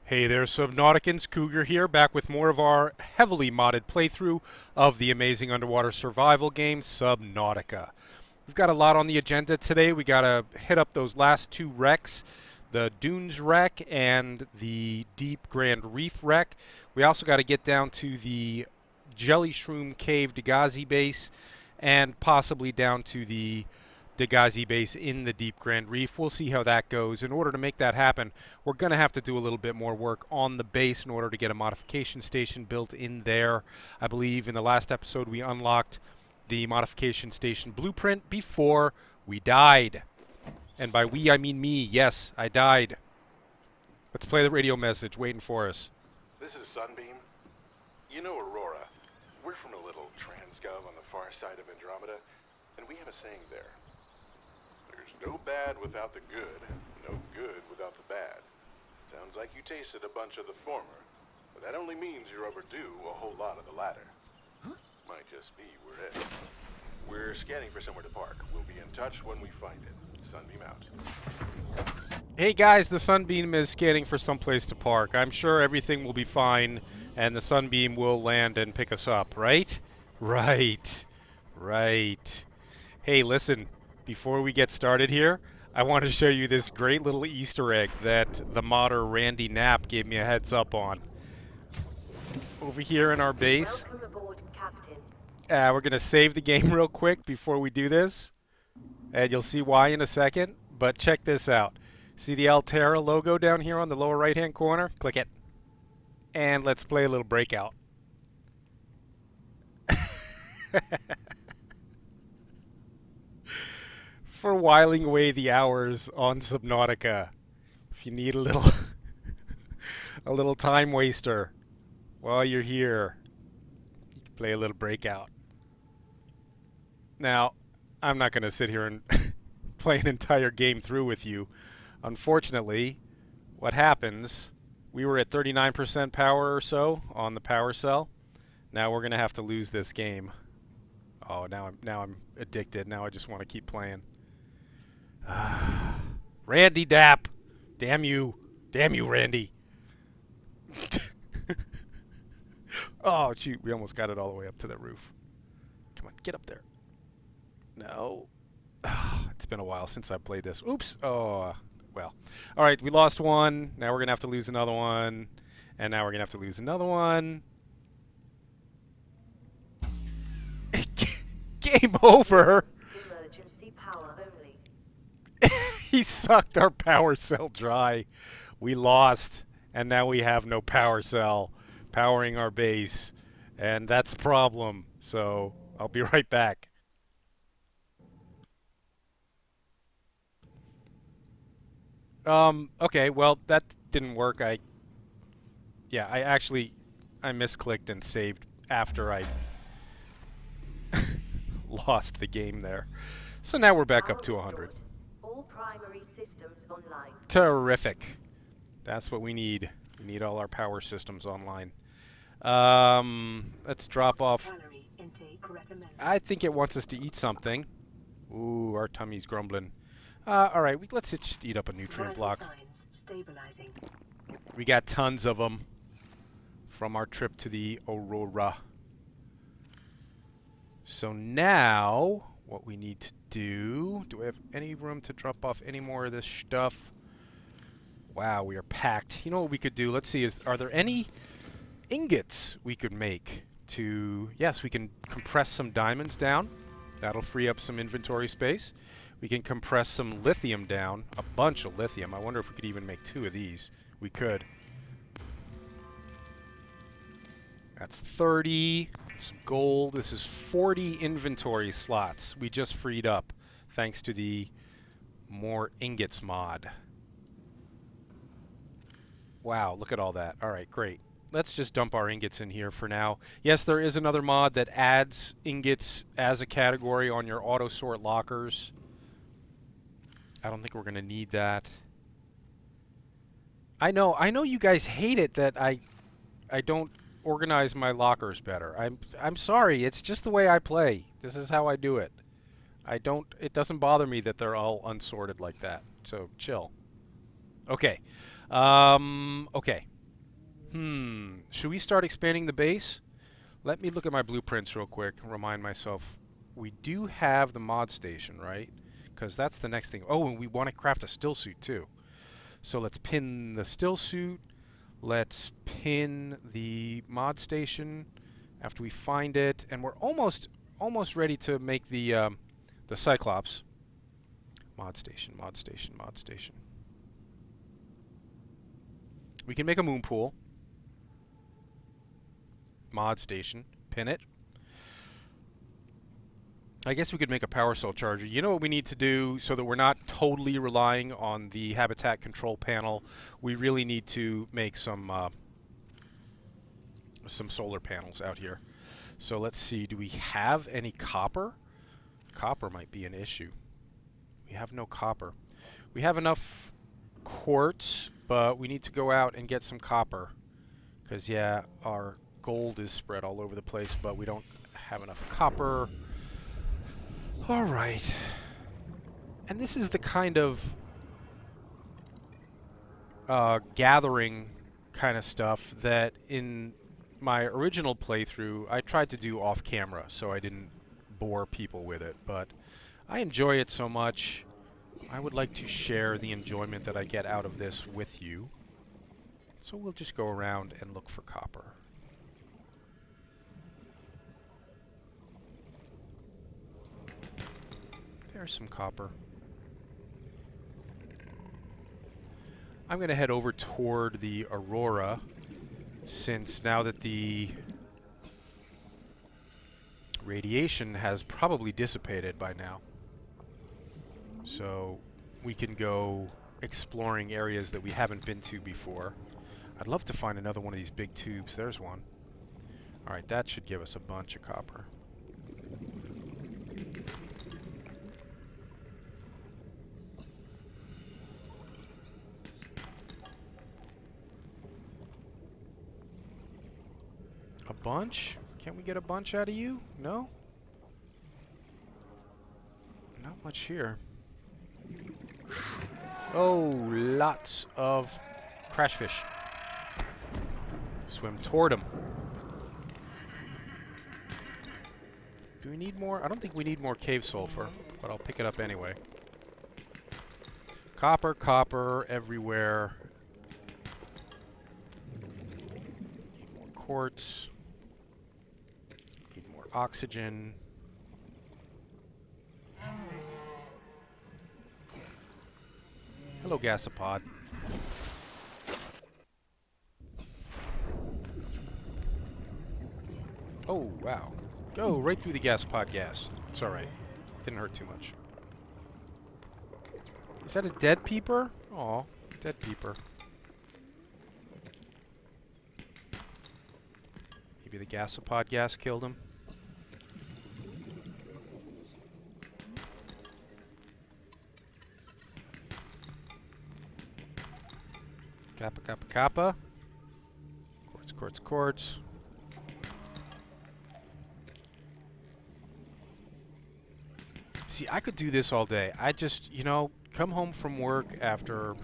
Hey there, Subnauticans. Cougar here, back with more of our heavily modded playthrough of the amazing underwater survival game, Subnautica. We've got a lot on the agenda today. We gotta hit up those last two wrecks, the Dunes wreck and the Deep Grand Reef wreck. We also gotta get down to the Jellyshroom Cave Degasi base and possibly down to the Degasi base in the Deep Grand Reef. We'll see how that goes. In order to make that happen, we're going to have to do a little bit more work on the base in order to get a modification station built in there. I believe in the last episode we unlocked the modification station blueprint before we died. And by we, I mean me. Yes, I died. Let's play the radio message waiting for us. This is Sunbeam. You know Aurora. We're from a little transgov on the far side of Andromeda, and we have a saying there. There's no bad without the good, no good without the bad. Sounds like you tasted a bunch of the former, but that only means you're overdue a whole lot of the latter. Huh? Might just be we're it. We're scanning for somewhere to park. We'll be in touch when we find it. Sunbeam out. Hey guys, the Sunbeam is scanning for someplace to park. I'm sure everything will be fine and the Sunbeam will land and pick us up, right? Right. Right. Hey, listen. Before we get started here, I want to show you this great little Easter egg that the modder Randy Knapp gave me a heads up on. Over here in our base, Welcome aboard, Captain. we're going to save the game real quick before we do this, and you'll see why in a second, but check this out. See the Altera logo down here on the lower right-hand corner? Click it. And let's play a little breakout. For whiling away the hours on Subnautica. If you need a little a little time waster while you're here, you can play a little breakout. Now, I'm not going to sit here and play an entire game through with you. Unfortunately, what happens, we were at 39% power or so on the power cell. Now we're going to have to lose this game. Oh, now I'm addicted. Now I just want to keep playing. Randy Dapp. Damn you. Damn you, Randy. Oh, shoot. We almost got it all the way up to the roof. Come on, get up there. No. It's been a while since I played this. Oops. Oh, well. All right, we lost one. Now we're going to have to lose another one. And now we're going to have to lose another one. Game over. Emergency power only. He sucked our power cell dry. We lost, and now we have no power cell powering our base, and that's a problem. So I'll be right back. Okay, well, that didn't work. I misclicked and saved after I lost the game there. So now we're back up to 100. All primary systems online. Terrific. That's what we need. We need all our power systems online. Let's drop off. I think it wants us to eat something. Ooh, our tummy's grumbling. All right, let's just eat up a nutrient block. We got tons of them from our trip to the Aurora. So now, what we need to do we have any room to drop off any more of this stuff? Wow, we are packed. You know what we could do? Let's see, are there any ingots we could make to... Yes, we can compress some diamonds down. That'll free up some inventory space. We can compress some lithium down, a bunch of lithium. I wonder if we could even make 2 of these. We could. That's 30. Some gold. This is 40 inventory slots we just freed up thanks to the more ingots mod. Wow, look at all that. All right, great. Let's just dump our ingots in here for now. Yes, there is another mod that adds ingots as a category on your AUTOSORT lockers. I don't think we're going to need that. I know you guys hate it that I don't organize my lockers better. I'm sorry, it's just the way I play. This is how I do it. It doesn't bother me that they're all unsorted like that. So chill. Okay. Okay. Should we start expanding the base? Let me look at my blueprints real quick and remind myself. We do have the mod station, right? Because that's the next thing. Oh, and we want to craft a still suit too. So let's pin the still suit. Let's pin the mod station after we find it, and we're almost ready to make the Cyclops. Mod station, mod station, mod station. We can make a moon pool. Mod station. Pin it. I guess we could make a power cell charger. You know what we need to do so that we're not totally relying on the habitat control panel? We really need to make some solar panels out here. So let's see. Do we have any copper? Copper might be an issue. We have no copper. We have enough quartz, but we need to go out and get some copper. Because, yeah, our gold is spread all over the place, but we don't have enough copper. All right. And this is the kind of gathering kind of stuff that in my original playthrough I tried to do off camera so I didn't bore people with it, but I enjoy it so much. I would like to share the enjoyment that I get out of this with you. So we'll just go around and look for copper. There's some copper. I'm going to head over toward the Aurora, since now that the radiation has probably dissipated by now. So we can go exploring areas that we haven't been to before. I'd love to find another one of these big tubes. There's one. Alright, that should give us a bunch of copper. A bunch? Can't we get a bunch out of you? No? Not much here. Oh, lots of crash fish. Swim toward them. Do we need more? I don't think we need more cave sulfur, but I'll pick it up anyway. Copper, copper everywhere. Need more quartz. Need more oxygen. Hello, gasopod. Oh, wow. Go right through the gasopod gas. It's alright. Didn't hurt too much. Is that a dead peeper? Aw, dead peeper. Maybe the gasopod gas killed him. Kappa, kappa, kappa. Quartz, quartz, quartz. See, I could do this all day. I just, you know, come home from work after a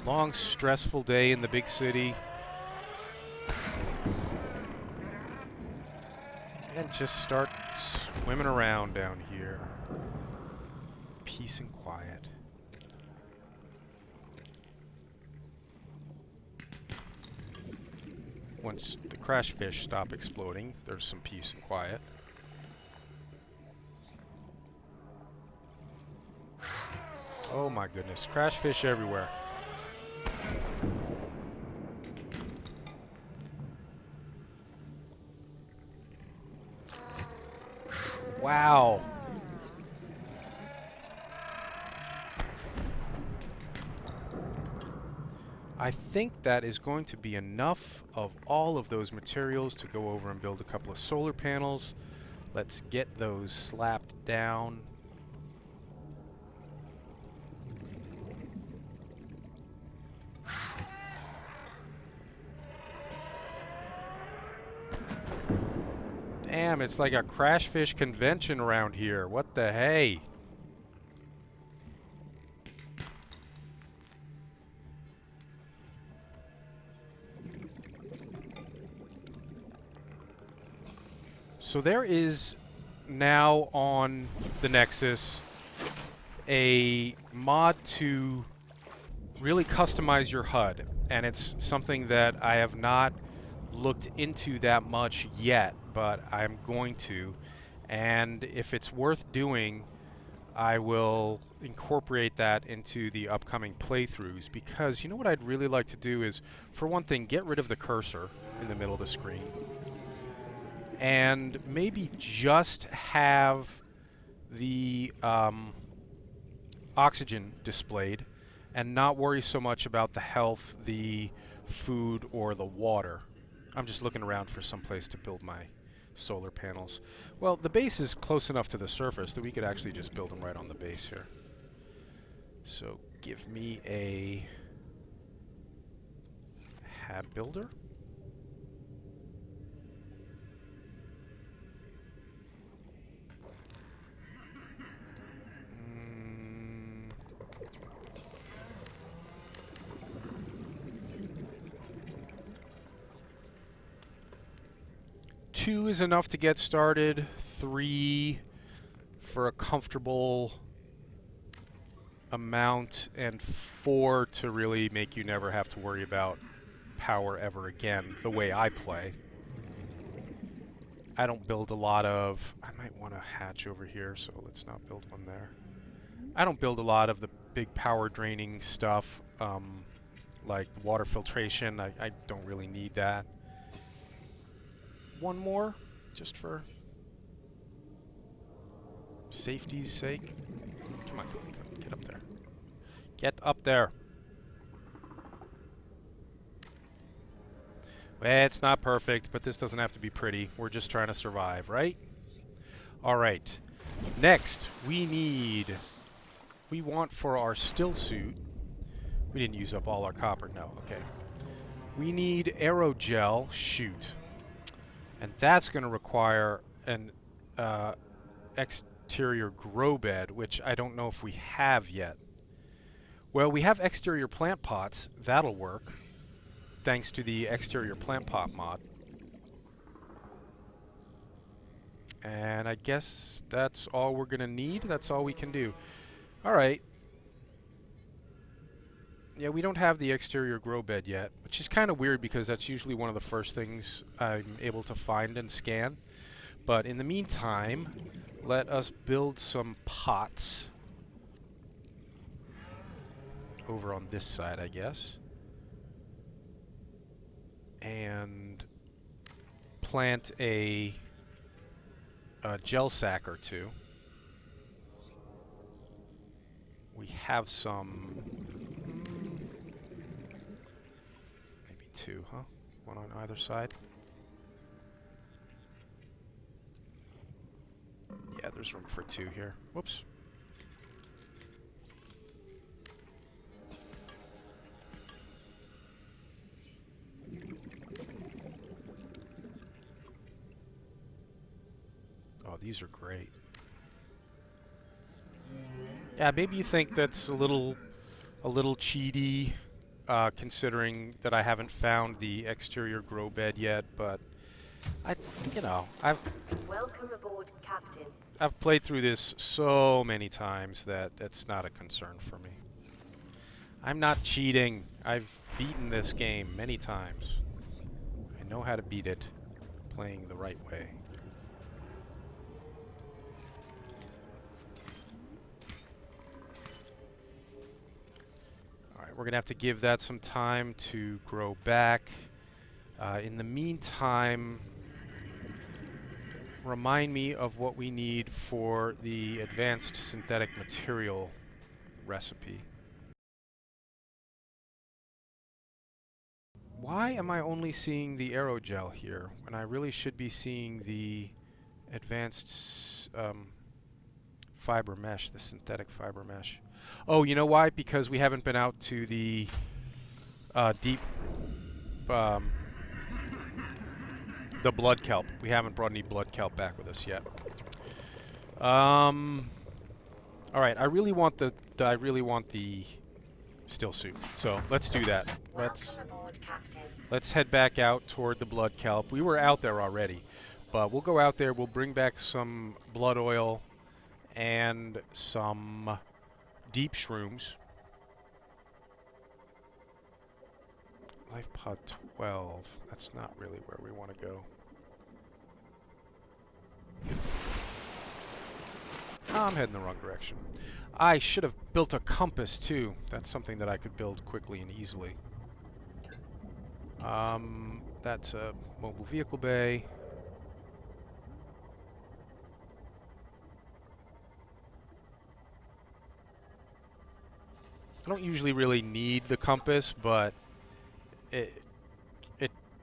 long, stressful day in the big city and just start swimming around down here. Peace and quiet. Once the crash fish stop exploding, there's some peace and quiet. Oh my goodness, crash fish everywhere. Wow. I think that is going to be enough of all of those materials to go over and build a couple of solar panels. Let's get those slapped down. Damn, it's like a crash fish convention around here. What the hey? So there is now on the Nexus a mod to really customize your HUD, and it's something that I have not looked into that much yet, but I'm going to. And if it's worth doing, I will incorporate that into the upcoming playthroughs, because you know what I'd really like to do is, for one thing, get rid of the cursor in the middle of the screen and maybe just have the oxygen displayed and not worry so much about the health, the food, or the water. I'm just looking around for some place to build my solar panels. Well, the base is close enough to the surface that we could actually just build them right on the base here. So give me a HAB builder. Two is enough to get started. 3 for a comfortable amount, and 4 to really make you never have to worry about power ever again, the way I play. I don't build a lot of... I might want to hatch over here, so let's not build one there. I don't build a lot of the big power draining stuff, like water filtration. I don't really need that. One more, just for safety's sake. Come on, come on, come on. Get up there. Get up there. Well, it's not perfect, but this doesn't have to be pretty. We're just trying to survive, right? Alright. Next, we want for our still suit... We didn't use up all our copper. No, okay. We need aerogel. Shoot. And that's going to require an exterior grow bed, which I don't know if we have yet. Well, we have exterior plant pots. That'll work, thanks to the exterior plant pot mod. And I guess that's all we're going to need. That's all we can do. All right. Yeah, we don't have the exterior grow bed yet, which is kind of weird because that's usually one of the first things I'm able to find and scan. But in the meantime, let us build some pots over on this side, I guess, and plant a gel sack or two. We have some... maybe 2, huh? One on either side. Yeah, there's room for 2 here. Whoops. Oh, these are great. Yeah, maybe you think that's a little cheaty, considering that I haven't found the exterior grow bed yet, but Welcome aboard, Captain. I've played through this so many times that it's not a concern for me. I'm not cheating. I've beaten this game many times. I know how to beat it, playing the right way. We're going to have to give that some time to grow back. In the meantime, remind me of what we need for the advanced synthetic material recipe. Why am I only seeing the aerogel here when I really should be seeing the advanced fiber mesh, the synthetic fiber mesh? Oh, you know why? Because we haven't been out to the deep, the blood kelp. We haven't brought any blood kelp back with us yet. All right, I really want the still suit. So let's do that. Let's head back out toward the blood kelp. We were out there already, But we'll go out there, we'll bring back some blood oil and some deep shrooms. Life pod 12. That's not really where we want to go. I'm heading the wrong direction. I should have built a compass too. That's something that I could build quickly and easily. That's a mobile vehicle bay. I don't usually really need the compass, but it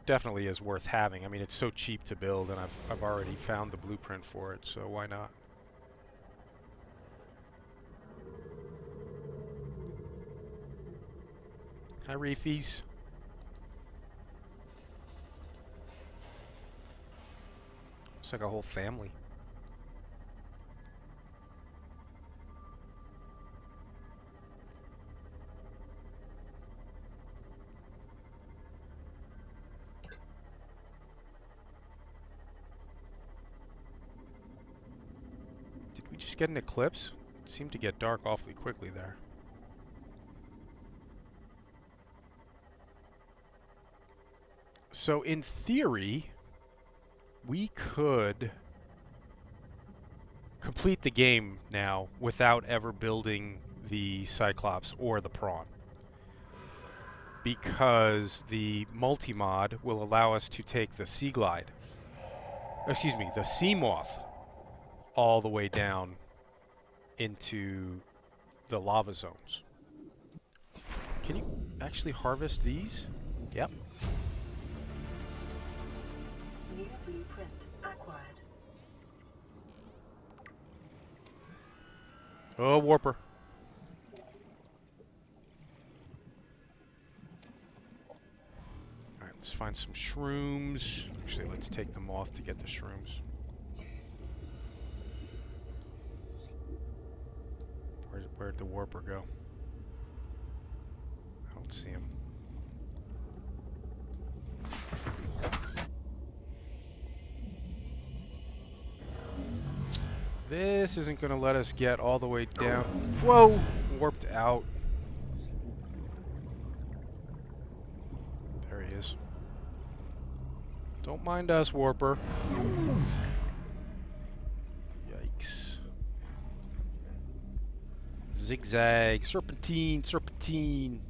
definitely is worth having. I mean, it's so cheap to build, and I've already found the blueprint for it, so why not? Hi, Reefies. It's like a whole family. Did we just get an eclipse? It seemed to get dark awfully quickly there. So in theory, we could complete the game now without ever building the Cyclops or the Prawn, because the multi-mod will allow us to take the Sea Glide, excuse me, the Seamoth, all the way down into the lava zones. Can you actually harvest these? Yep. New blueprint acquired. Oh, warper. Alright, let's find some shrooms. Actually, let's take the moth to get the shrooms. Where'd the warper go? I don't see him. This isn't going to let us get all the way down. Whoa! Warped out. There he is. Don't mind us, warper. Yikes. Zigzag. Serpentine. Serpentine.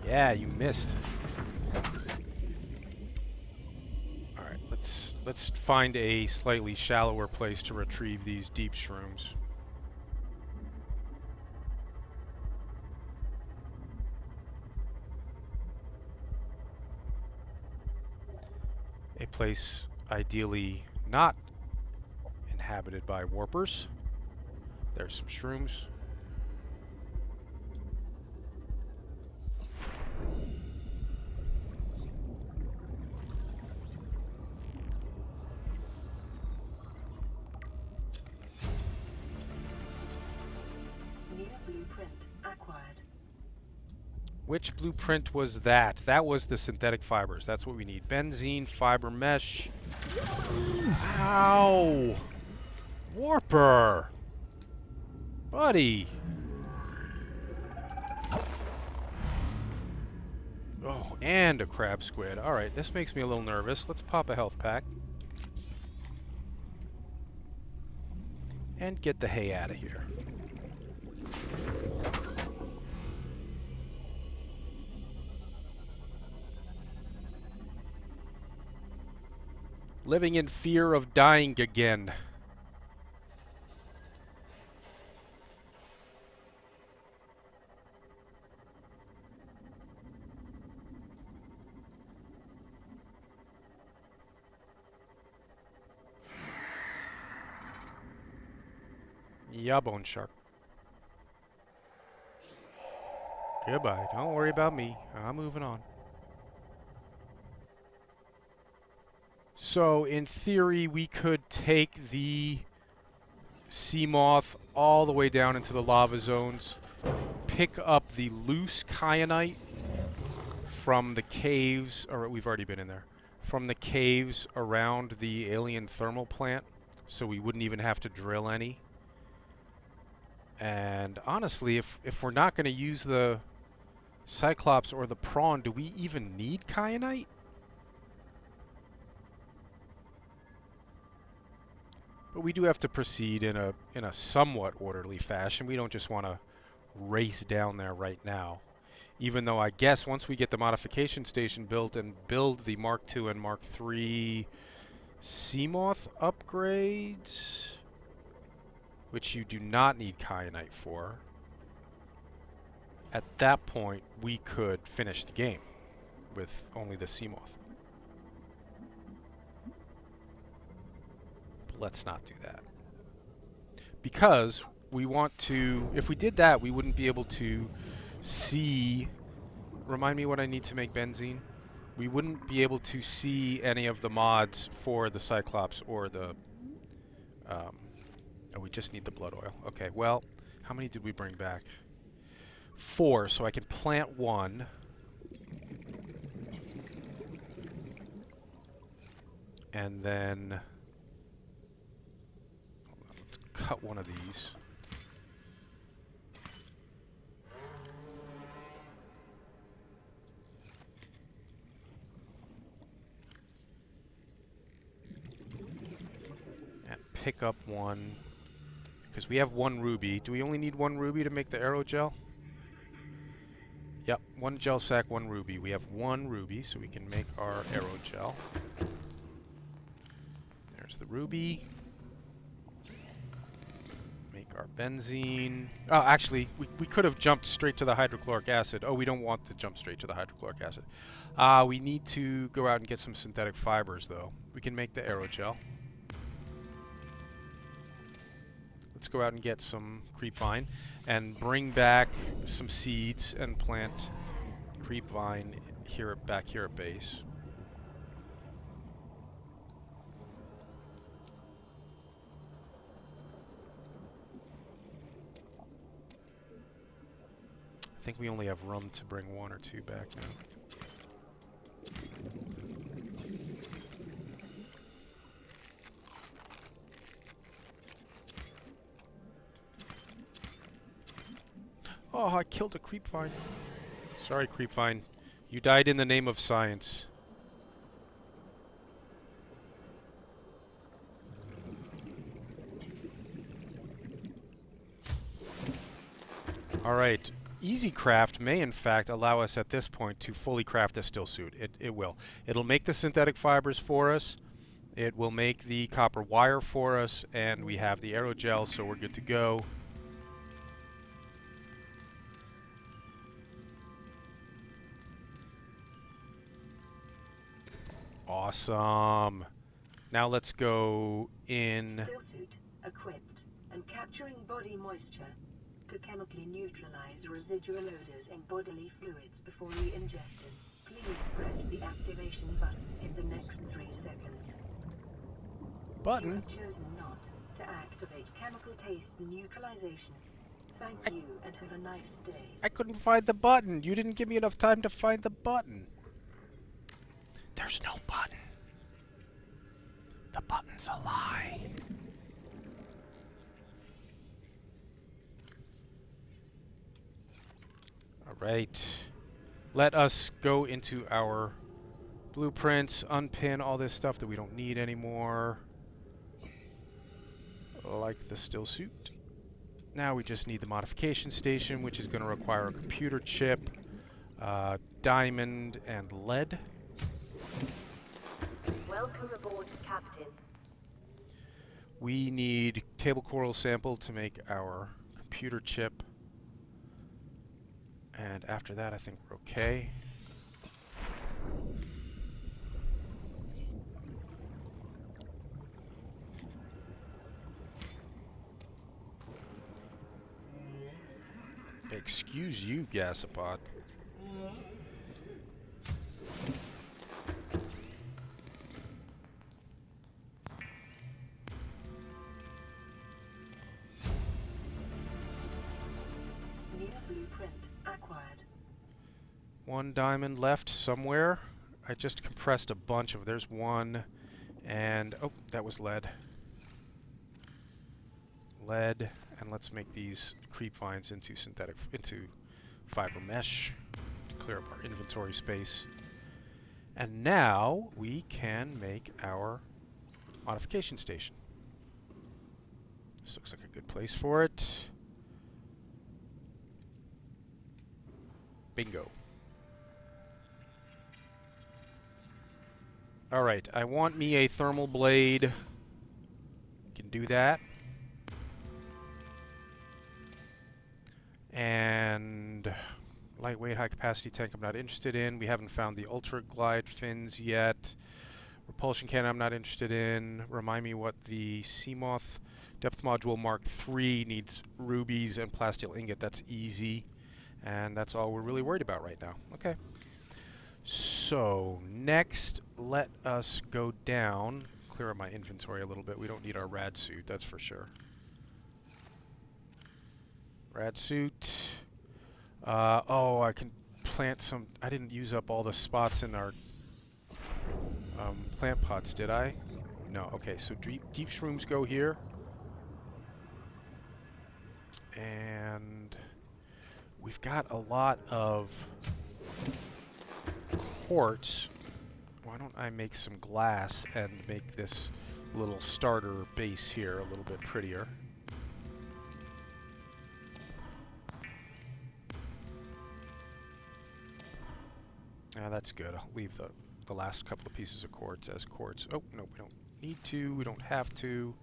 Yeah, you missed. Alright, let's find a slightly shallower place to retrieve these deep shrooms. A place ideally not inhabited by warpers. There's some shrooms. New blueprint acquired. Which blueprint was that? That was the synthetic fibers. That's what we need. Benzene, fiber mesh. Ow! Warper! Buddy! Oh, and a crab squid. Alright, this makes me a little nervous. Let's pop a health pack. And get the hay out of here. Living in fear of dying again. Yeah, bone shark. Goodbye. Don't worry about me. I'm moving on. So, in theory, we could take the Seamoth all the way down into the lava zones, pick up the loose kyanite from the caves, or we've already been in there, from the caves around the alien thermal plant, so we wouldn't even have to drill any. And honestly, if we're not going to use the Cyclops or the Prawn, do we even need kyanite? But we do have to proceed in a somewhat orderly fashion. We don't just want to race down there right now. Even though I guess once we get the modification station built and build the Mark II and Mark III Seamoth upgrades, which you do not need kyanite for, at that point we could finish the game with only the Seamoth. But let's not do that. Because we want to, if we did that, we wouldn't be able to see, remind me what I need to make benzene? We wouldn't be able to see any of the mods for the Cyclops or the, oh, we just need the blood oil. Okay, well, how many did we bring back? 4, so I can plant 1. And then, let's cut one of these. Pick up 1, because we have 1 ruby. Do we only need 1 ruby to make the aerogel? Yep, 1 gel sack, 1 ruby. We have 1 ruby, so we can make our aerogel. There's the ruby. Make our benzene. Oh, actually, we could have jumped straight to the hydrochloric acid. Oh, we don't want to jump straight to the hydrochloric acid. We need to go out and get some synthetic fibers, though. We can make the aerogel. Let's go out and get some creepvine and bring back some seeds and plant creepvine here, back here at base. I think we only have room to bring 1 or 2 back now. Oh, I killed a creepvine. Sorry, creepvine. You died in the name of science. Alright. EASYCRAFT may in fact allow us at this point to fully craft the still suit. It will. It'll make the synthetic fibers for us. It will make the copper wire for us, and we have the aerogel, so we're good to go. Awesome. Now let's go in. Still suit equipped and capturing body moisture to chemically neutralize residual odors in bodily fluids before re-ingestion. Please press the activation button in the next 3 seconds. Button? You have chosen not to activate chemical taste neutralization. Thank you and have a nice day. I couldn't find the button. You didn't give me enough time to find the button. There's no button. The button's a lie. Alright. Let us go into our blueprints, unpin all this stuff that we don't need anymore. Like the still suit. Now we just need the modification station, which is going to require a computer chip, diamond, and lead. Welcome aboard, Captain. We need table coral sample to make our computer chip. And after that, I think we're okay. Excuse you, Gasopod. New blueprint acquired. 1 diamond left somewhere. I just compressed a bunch of... There's one, and... Oh, that was lead. Lead, and let's make these creep vines into fiber mesh to clear up our inventory space. And now we can make our modification station. This looks like a good place for it. Bingo. Alright, I want me a thermal blade. Can do that. And lightweight, high capacity tank I'm not interested in. We haven't found the ultra glide fins yet. Repulsion cannon I'm not interested in. Remind me what the Seamoth depth module Mark III needs. Rubies and plasteel ingot. That's easy. And that's all we're really worried about right now. Okay. So next, let us go down. Clear up my inventory a little bit. We don't need our rad suit, that's for sure. Rad suit. Oh, I can plant some... I didn't use up all the spots in our plant pots, did I? No. Okay, so deep shrooms go here. And we've got a lot of quartz. Why don't I make some glass and make this little starter base here a little bit prettier. That's good. I'll leave the last couple of pieces of quartz as quartz. Oh, no, we don't need to. We don't have to.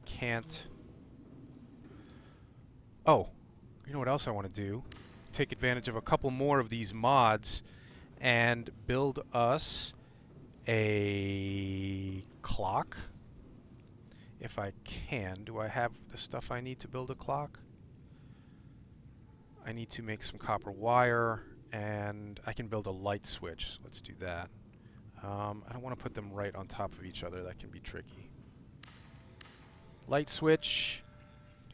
Can't. Oh, you know what else I want to do? Take advantage of a couple more of these mods and build us a clock. If I can. Do I have the stuff I need to build a clock? I need to make some copper wire. And I can build a light switch. Let's do that. I don't want to put them right on top of each other. That can be tricky. Light switch.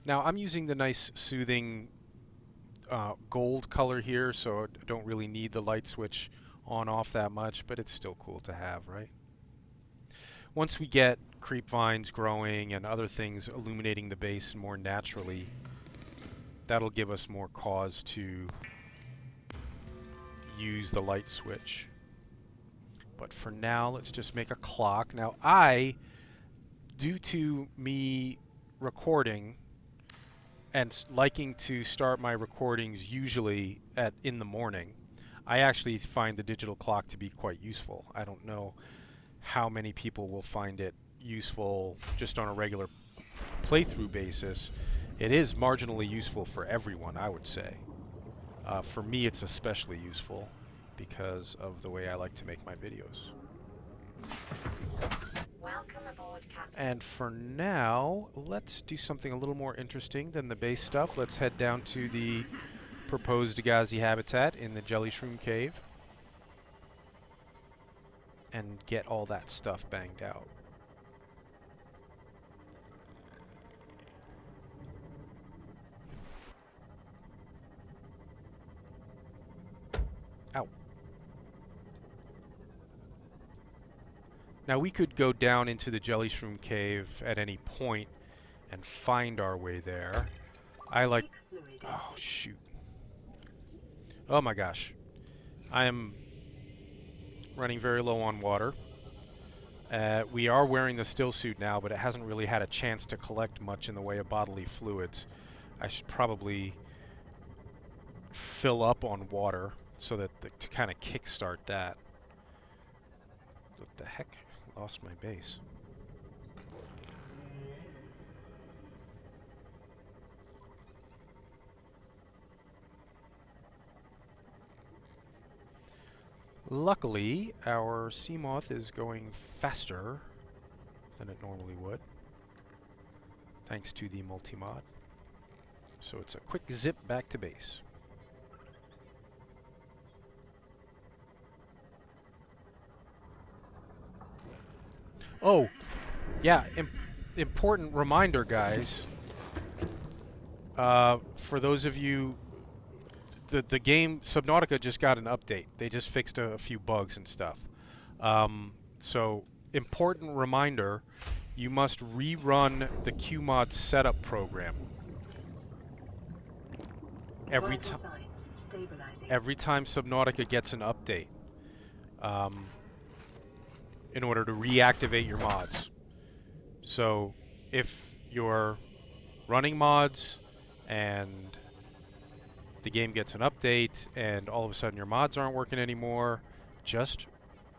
Now, I'm using the nice soothing gold color here, so I don't really need the light switch on-off that much, but it's still cool to have, right? Once we get creep vines growing and other things illuminating the base more naturally, that'll give us more cause to use the light switch. But for now, let's just make a clock. Now, due to me recording and liking to start my recordings usually in the morning, I actually find the digital clock to be quite useful. I don't know how many people will find it useful just on a regular playthrough basis. It is marginally useful for everyone, I would say. For me, it's especially useful because of the way I like to make my videos. Welcome aboard, Captain. And for now, let's do something a little more interesting than the base stuff. Let's head down to the proposed Degasi habitat in the Jellyshroom cave and get all that stuff banged out. Ow. Now we could go down into the Jellyshroom cave at any point and find our way there. I like... Oh, shoot. Oh my gosh. I am running very low on water. We are wearing the still suit now, but it hasn't really had a chance to collect much in the way of bodily fluids. I should probably fill up on water so that to kind of kickstart that. What the heck? Lost my base. Luckily, our Seamoth is going faster than it normally would, thanks to the multi-mod. So it's a quick zip back to base. Oh, yeah, important reminder, guys. For those of you, the game Subnautica just got an update. They just fixed a few bugs and stuff. So, important reminder, you must rerun the QMOD setup program. Every Vital signs stabilizing. every time Subnautica gets an update, in order to reactivate your mods. So, if you're running mods and the game gets an update and all of a sudden your mods aren't working anymore, just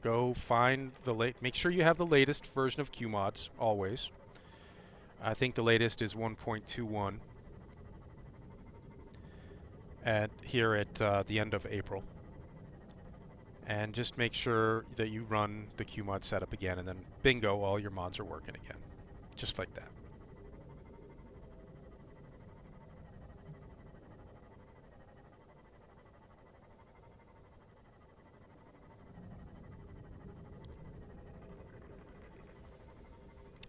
go find the make sure you have the latest version of QMods always. I think the latest is 1.21 here at the end of April. And just make sure that you run the QMod setup again, and then bingo, all your mods are working again. Just like that.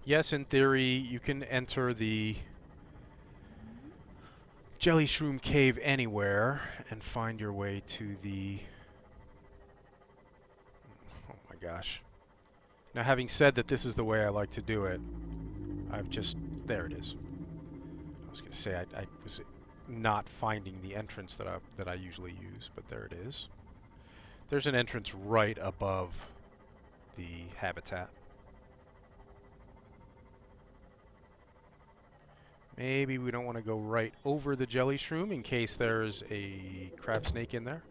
Yes, in theory, you can enter the Jellyshroom cave anywhere and find your way to the... Oh my gosh. Now, having said that this is the way I like to do it, I've just... There it is. I was going to say I was not finding the entrance that I usually use, but there it is. There's an entrance right above the habitat. Maybe we don't want to go right over the Jellyshroom in case there's a crab snake in there.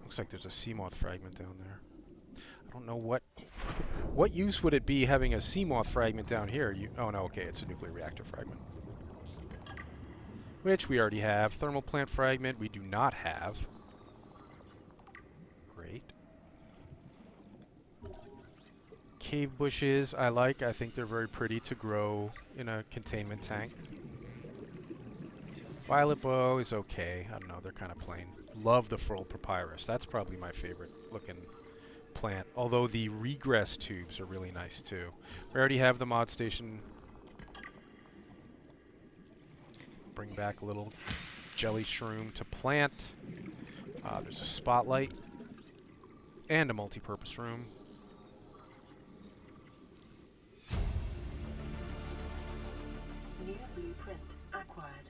Looks like there's a Seamoth fragment down there. I don't know what use would it be having a Seamoth fragment down here? Oh no, okay, it's a nuclear reactor fragment. Which we already have. Thermal plant fragment we do not have. Great. Cave bushes I like. I think they're very pretty to grow in a containment tank. Violet bow is okay. I don't know, they're kind of plain. Love the furled papyrus. That's probably my favorite looking plant. Although the regress tubes are really nice too. We already have the mod station. Bring back a little Jellyshroom to plant. There's a spotlight and a multi-purpose room. New blueprint acquired.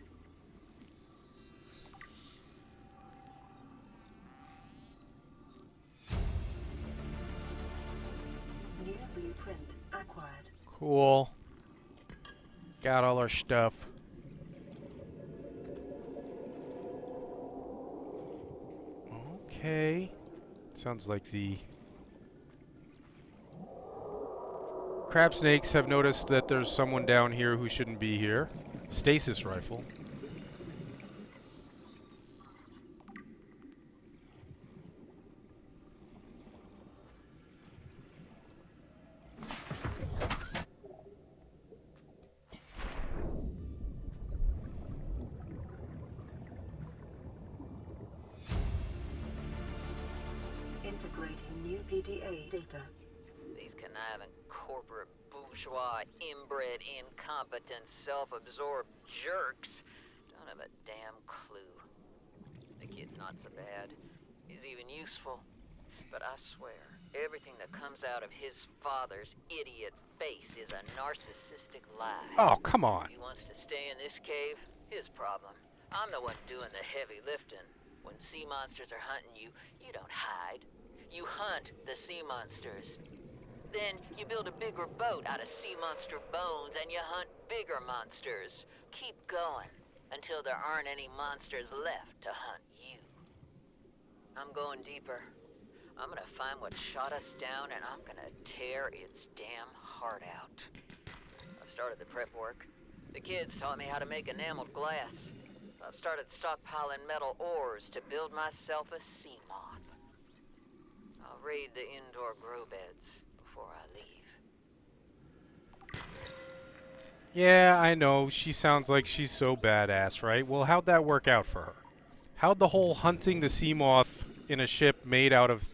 New blueprint acquired. Cool. Got all our stuff. Okay. Sounds like the crab snakes have noticed that there's someone down here who shouldn't be here. Stasis rifle. Integrating new PDA data. These conniving corporate bourgeois, inbred, incompetent, self-absorbed jerks don't have a damn clue. The kid's not so bad. He's even useful. But I swear, everything that comes out of his father's idiot face is a narcissistic lie. Oh, come on. If he wants to stay in this cave, his problem. I'm the one doing the heavy lifting. When sea monsters are hunting you, you don't hide. You hunt the sea monsters. Then you build a bigger boat out of sea monster bones and you hunt bigger monsters. Keep going until there aren't any monsters left to hunt you. I'm going deeper. I'm gonna find what shot us down and I'm gonna tear its damn heart out. I've started the prep work. The kids taught me how to make enameled glass. I've started stockpiling metal ores to build myself a Seamoth. I'll raid the indoor grow beds before I leave. Yeah, I know. She sounds like she's so badass, right? Well, how'd that work out for her? How'd the whole hunting the Seamoth in a ship made out of...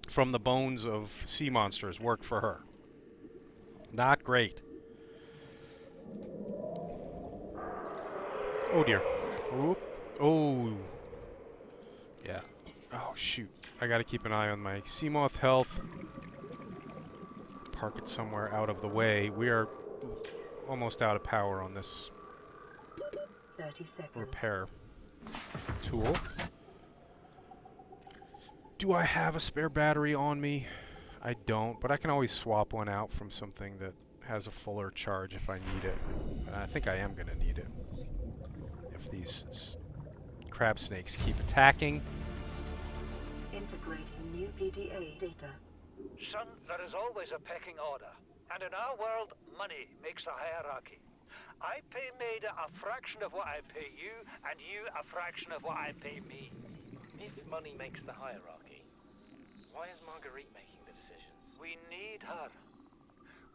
from the bones of sea monsters work for her? Not great. Oh dear. Oop. Oh. Yeah. Oh shoot. I gotta keep an eye on my Seamoth health. Park it somewhere out of the way. We are almost out of power on this 30 seconds. repair tool. Do I have a spare battery on me? I don't, but I can always swap one out from something that has a fuller charge if I need it. I think I am going to need it. If these crab snakes keep attacking. Integrating new PDA data. Son, there is always a pecking order. And in our world, money makes a hierarchy. I pay Maida a fraction of what I pay you, and you a fraction of what I pay me. If money makes the hierarchy, why is Marguerite making the decisions? We need her.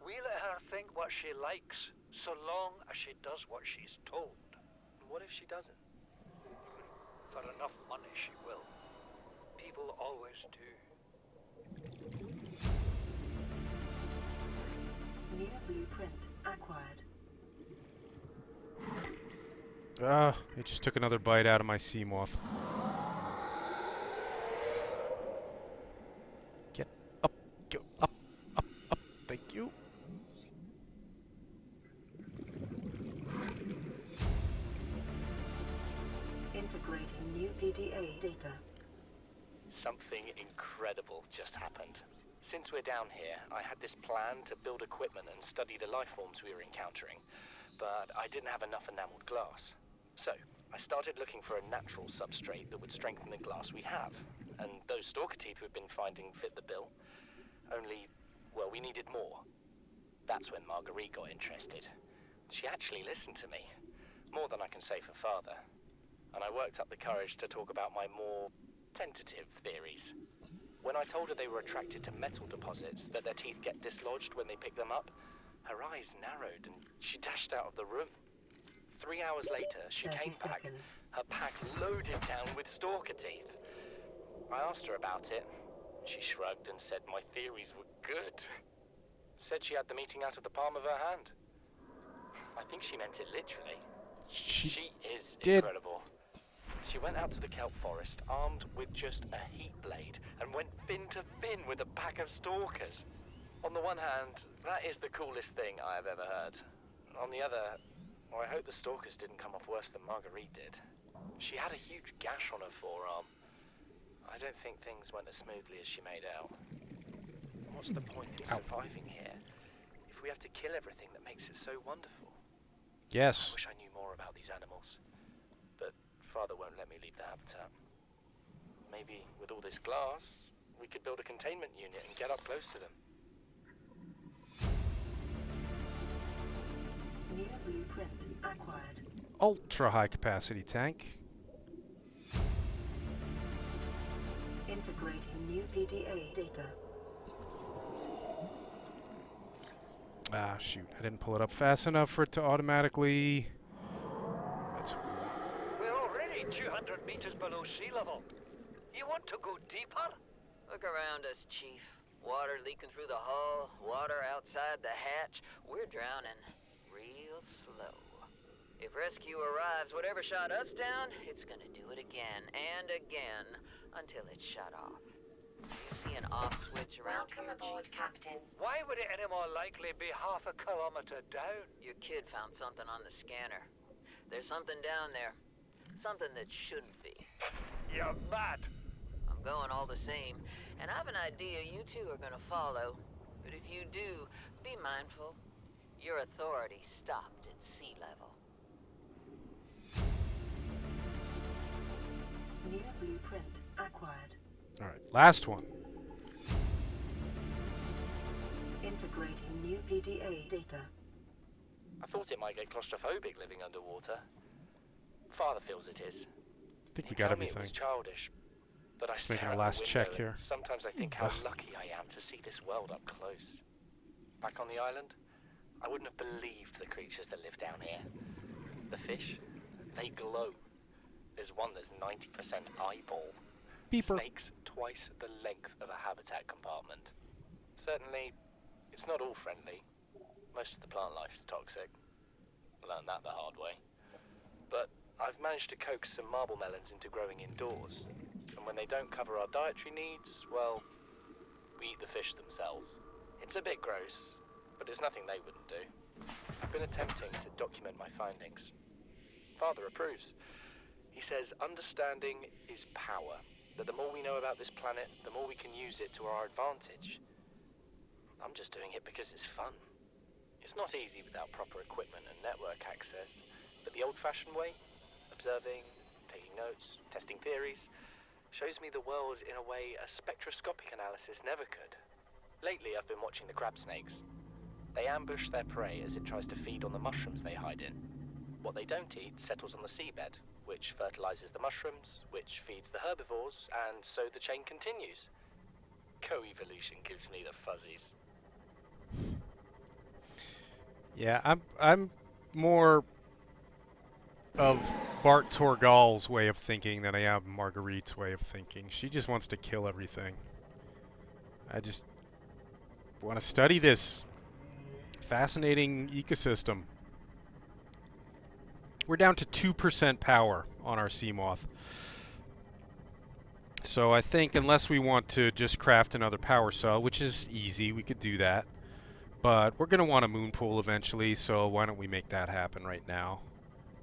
We let her think what she likes, so long as she does what she's told. What if she doesn't? For enough money, she will. People always do. New blueprint acquired. It just took another bite out of my Seamoth. Get up, go up, up, up. Thank you. Integrating new PDA data. Something incredible just happened. Since we're down here, I had this plan to build equipment and study the life forms we were encountering, but I didn't have enough enameled glass. So, I started looking for a natural substrate that would strengthen the glass we have, and those stalker teeth we've been finding fit the bill. Only, well, we needed more. That's when Marguerite got interested. She actually listened to me, more than I can say for father, and I worked up the courage to talk about my more tentative theories. When I told her they were attracted to metal deposits, that their teeth get dislodged when they pick them up, her eyes narrowed and she dashed out of the room. 3 hours later, she 30 came back, seconds. her pack loaded down with stalker teeth. I asked her about it. She shrugged and said my theories were good. Said she had the meeting out of the palm of her hand. I think she meant it literally. She is incredible. She went out to the kelp forest armed with just a heat blade and went fin to fin with a pack of stalkers. On the one hand, that is the coolest thing I have ever heard. On the other, well, I hope the stalkers didn't come off worse than Marguerite did. She had a huge gash on her forearm. I don't think things went as smoothly as she made out. What's the point in surviving here if we have to kill everything that makes it so wonderful? Yes. I wish I knew more about these animals, but Father won't let me leave the habitat. Maybe with all this glass, we could build a containment unit and get up close to them. New blueprint acquired. Ultra high capacity tank. Integrating new PDA data. Ah, shoot. I didn't pull it up fast enough for it to automatically... That's what we want. We're already 200 meters below sea level. You want to go deeper? Look around us, Chief. Water leaking through the hull, water outside the hatch. We're drowning real slow. If rescue arrives, whatever shot us down, it's gonna do it again and again until it's shut off. Do you see an off switch around Welcome here, aboard, Chief? Captain. Why would it any more likely be half a kilometer down? Your kid found something on the scanner. There's something down there. Something that shouldn't be. You're mad. I'm going all the same, and I have an idea you two are gonna follow. But if you do, be mindful. Your authority stopped at sea level. New blueprint acquired. Alright, last one. Integrating new PDA data. I thought it might get claustrophobic living underwater. Father feels it is. I think we He got told me everything. it was childish, but I Just stare making out a the last check window here. and sometimes I think how Ugh. lucky I am to see this world up close. Back on the island, I wouldn't have believed the creatures that live down here. The fish, they glow. There's one that's 90% eyeball. Beeper. Snakes twice the length of a habitat compartment. Certainly, it's not all friendly. Most of the plant life is toxic. Learned that the hard way. But I've managed to coax some marble melons into growing indoors. And and when they don't cover our dietary needs, well, we eat the fish themselves. It's a bit gross, but it's nothing they wouldn't do. I've been attempting to document my findings. Father approves. He says understanding is power, that the more we know about this planet, the more we can use it to our advantage. I'm just doing it because it's fun. It's not easy without proper equipment and network access, but the old-fashioned way, observing, taking notes, testing theories, shows me the world in a way a spectroscopic analysis never could. Lately, I've been watching the crab snakes. They ambush their prey as it tries to feed on the mushrooms they hide in. What they don't eat settles on the seabed, which fertilizes the mushrooms, which feeds the herbivores, and so the chain continues. Co-evolution gives me the fuzzies. Yeah, I'm more of Bart Torgal's way of thinking than I am Marguerite's way of thinking. She just wants to kill everything. I just want to study this fascinating ecosystem. We're down to 2% power on our Seamoth. So I think unless we want to just craft another power cell, which is easy, we could do that. But we're going to want a moon pool eventually, so why don't we make that happen right now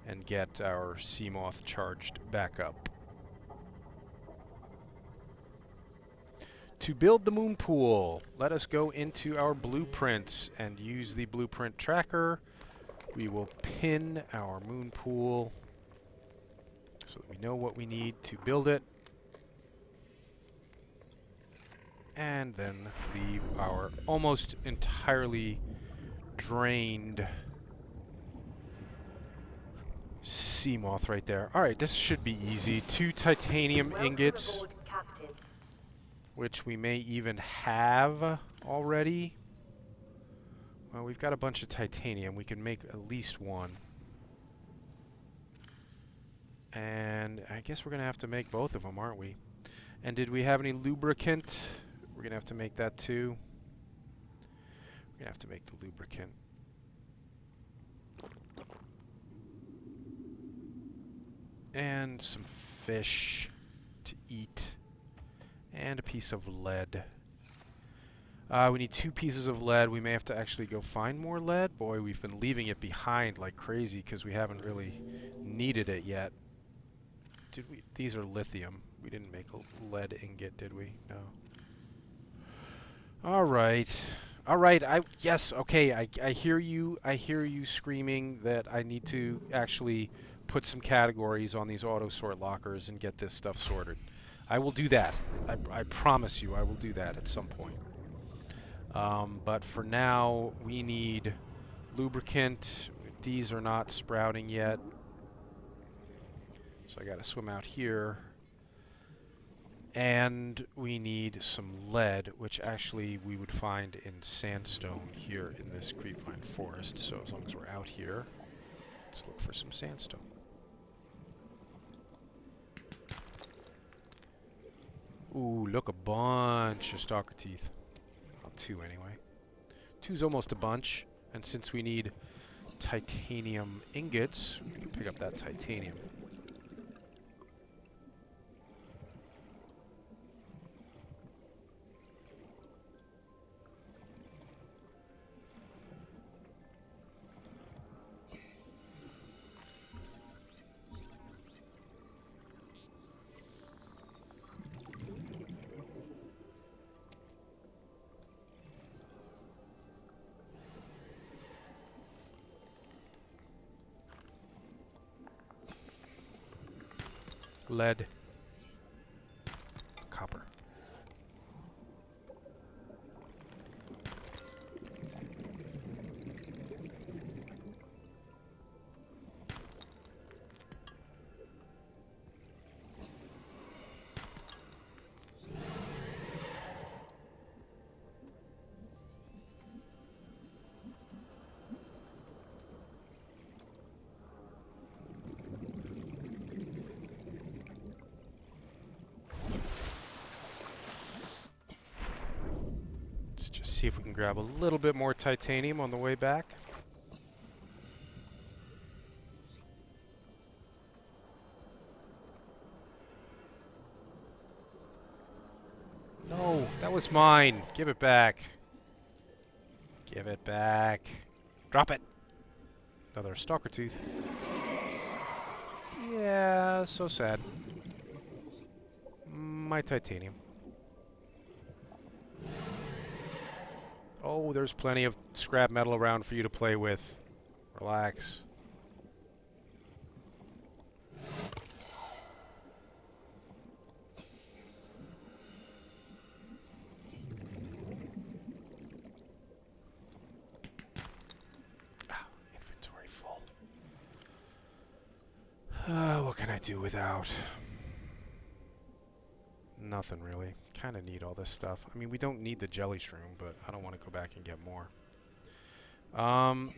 and get our Seamoth charged back up. To build the moon pool, let us go into our blueprints and use the blueprint tracker. We will pin our moon pool so that we know what we need to build it. And then leave our almost entirely drained Seamoth right there. Alright, this should be easy. 2 titanium ingots, Aboard, Captain. which we may even have already. Well, we've got a bunch of titanium. We can make at least 1. And I guess we're going to have to make both of them, aren't we? And did we have any lubricant? We're going to have to make that too. We're going to have to make the lubricant. And some fish to eat. And a piece of lead. We need 2 pieces of lead. We may have to actually go find more lead. Boy, we've been leaving it behind like crazy because we haven't really needed it yet. Did we? These are lithium. We didn't make a lead ingot, did we? No. All right. All right. Yes. Okay. I hear you. I hear you screaming that I need to actually put some categories on these AUTOSORT lockers and get this stuff sorted. I will do that. I promise you I will do that at some point. But for now, we need lubricant. These are not sprouting yet. So I got to swim out here. And we need some lead, which actually we would find in sandstone here in this creepvine forest. So as long as we're out here, let's look for some sandstone. Ooh, look, a bunch of stalker teeth. Well, 2 anyway. 2's almost a bunch. And since we need titanium ingots, we can pick up that titanium. Lead. Copper. See if we can grab a little bit more titanium on the way back. No, that was mine. Give it back. Give it back. Drop it. Another stalker tooth. Yeah, so sad. My titanium. Oh, there's plenty of scrap metal around for you to play with. Relax. Inventory full. What can I do without? Nothing really. Kind of need all this stuff. I mean, we don't need the Jellyshroom, but I don't want to go back and get more.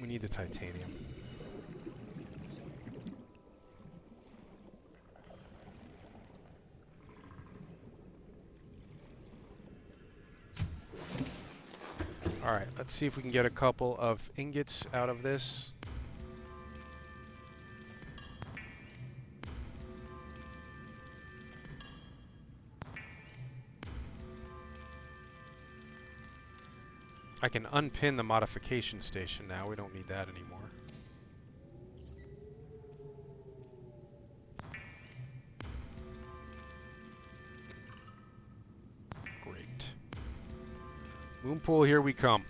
We need the titanium. Alright, let's see if we can get a couple of ingots out of this. I can unpin the modification station now. We don't need that anymore. Great. Moon pool, here we come.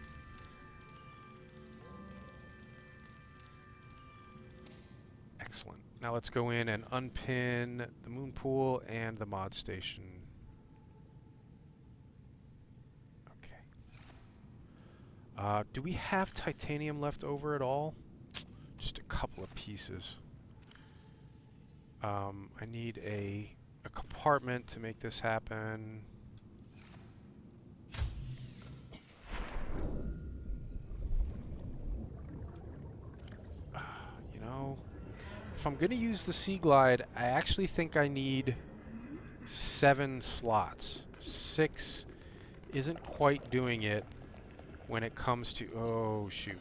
Excellent. Now let's go in and unpin the moon pool and the mod station. Do we have titanium left over at all? Just a couple of pieces. I need a compartment to make this happen. You know, if I'm going to use the Sea Glide, I actually think I need 7 slots. 6 isn't quite doing it. When it comes to... Oh, shoot.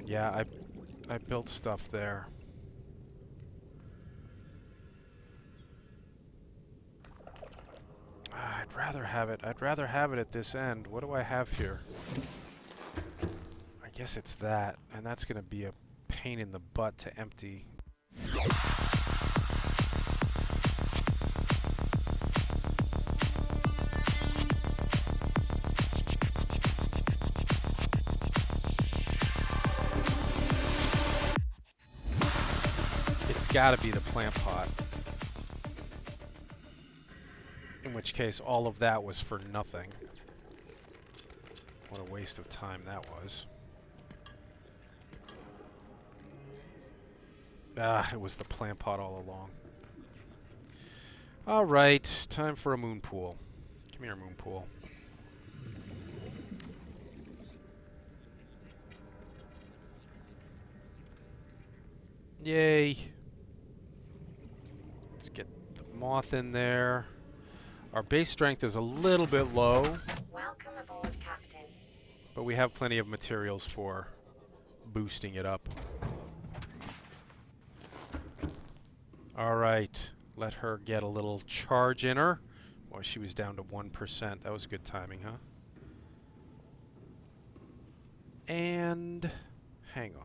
Yeah, I built stuff there. I'd rather have it. I'd rather have it at this end. What do I have here? I guess it's that. And that's going to be a pain in the butt to empty. Gotta be the plant pot. In which case, all of that was for nothing. What a waste of time that was. Ah, it was the plant pot all along. Alright, time for a moon pool. Come here, moon pool. Yay. Let's get the moth in there. Our base strength is a little bit low. Welcome aboard, Captain. But we have plenty of materials for boosting it up. Alright. Let her get a little charge in her. Boy, she was down to 1%. That was good timing, huh? And hang on.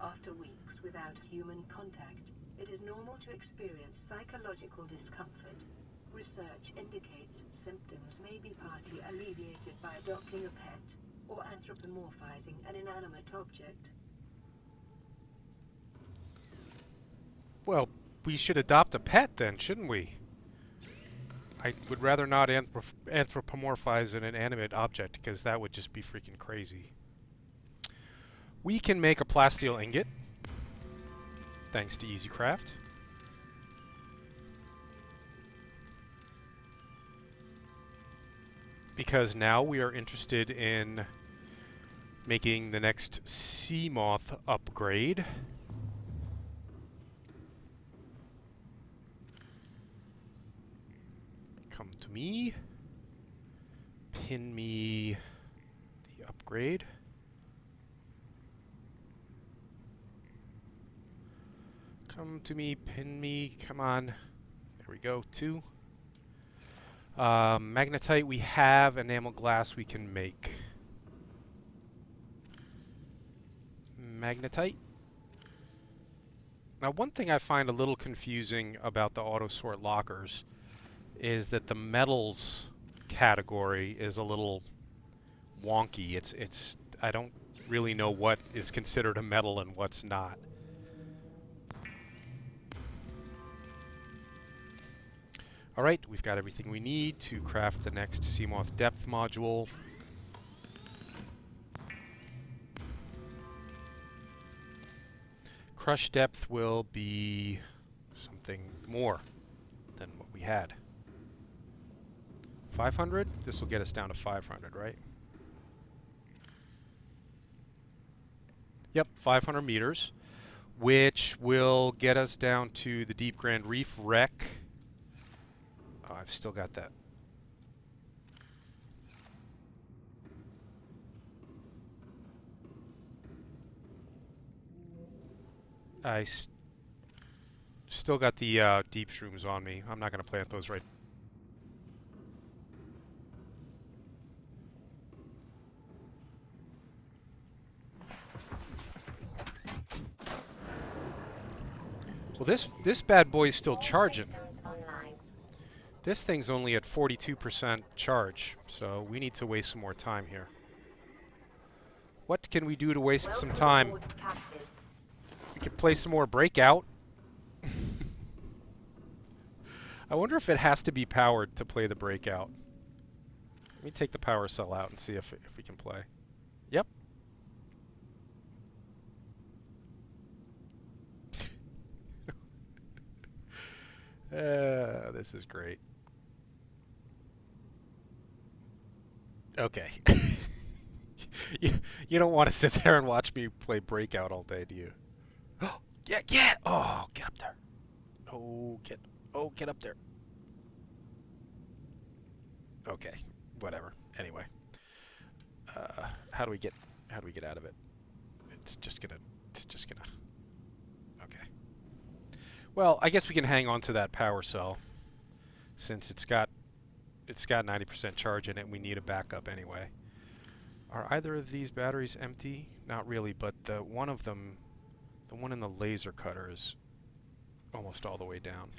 After weeks without human contact, it is normal to experience psychological discomfort. Research indicates symptoms may be partly alleviated by adopting a pet or anthropomorphizing an inanimate object. Well, we should adopt a pet then, shouldn't we? I would rather not anthropomorphize an inanimate object, because that would just be freaking crazy. We can make a plasteel ingot, thanks to EASYCRAFT. Because now we are interested in making the next Seamoth upgrade. Come to me. Pin me the upgrade. Come to me, pin me, come on. There we go, 2. Magnetite we have, enamel glass we can make. Magnetite. Now one thing I find a little confusing about the AUTOSORT lockers is that the metals category is a little wonky. It's I don't really know what is considered a metal and what's not. Alright, we've got everything we need to craft the next Seamoth depth module. Crush depth will be something more than what we had. 500? This will get us down to 500, right? Yep, 500 meters, which will get us down to the Deep Grand Reef wreck. Oh, I've still got that. Still got the deep shrooms on me. I'm not going to plant those right. Well, this bad boy's still charging. This thing's only at 42% charge, so we need to waste some more time here. What can we do to waste some time? We could play some more Breakout. I wonder if it has to be powered to play the Breakout. Let me take the power cell out and see if we can play. Yep. This is great. Okay. You don't want to sit there and watch me play Breakout all day, do you? Oh, yeah, yeah! Oh, get up there. Oh, get up there. Okay, whatever. Anyway. How do we get out of it? It's just gonna okay. Well, I guess we can hang on to that power cell since it's got 90% charge in it and we need a backup anyway. Are either of these batteries empty? Not really, but the one of them, the one in the laser cutter, is almost all the way down.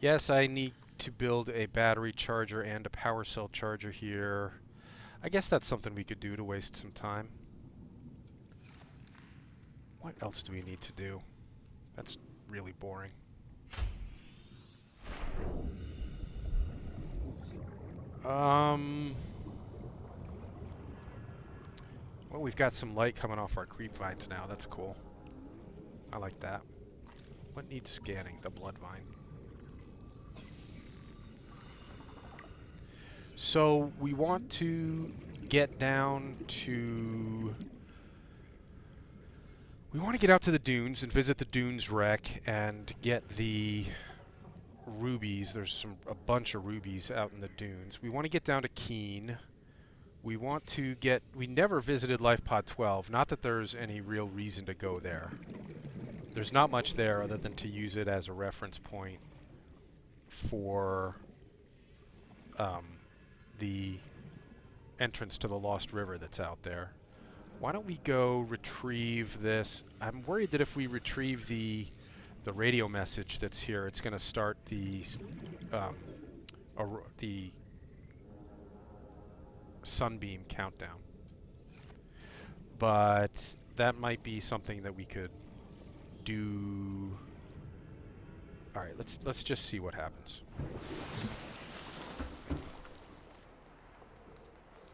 Yes, I need to build a battery charger and a power cell charger here. I guess that's something we could do to waste some time. What else do we need to do? That's really boring. Well, we've got some light coming off our creep vines now. That's cool. I like that. What needs scanning? The blood vine. So we want to get down to... We want to get out to the dunes and visit the dunes wreck and get the rubies. There's a bunch of rubies out in the dunes. We want to get down to Keene. We want to get... We never visited Life Pod 12. Not that there's any real reason to go there. There's not much there other than to use it as a reference point for the entrance to the Lost River that's out there. Why don't we go retrieve this? I'm worried that if we retrieve the radio message that's here, it's going to start the Sunbeam countdown. But that might be something that we could do. All right, let's just see what happens.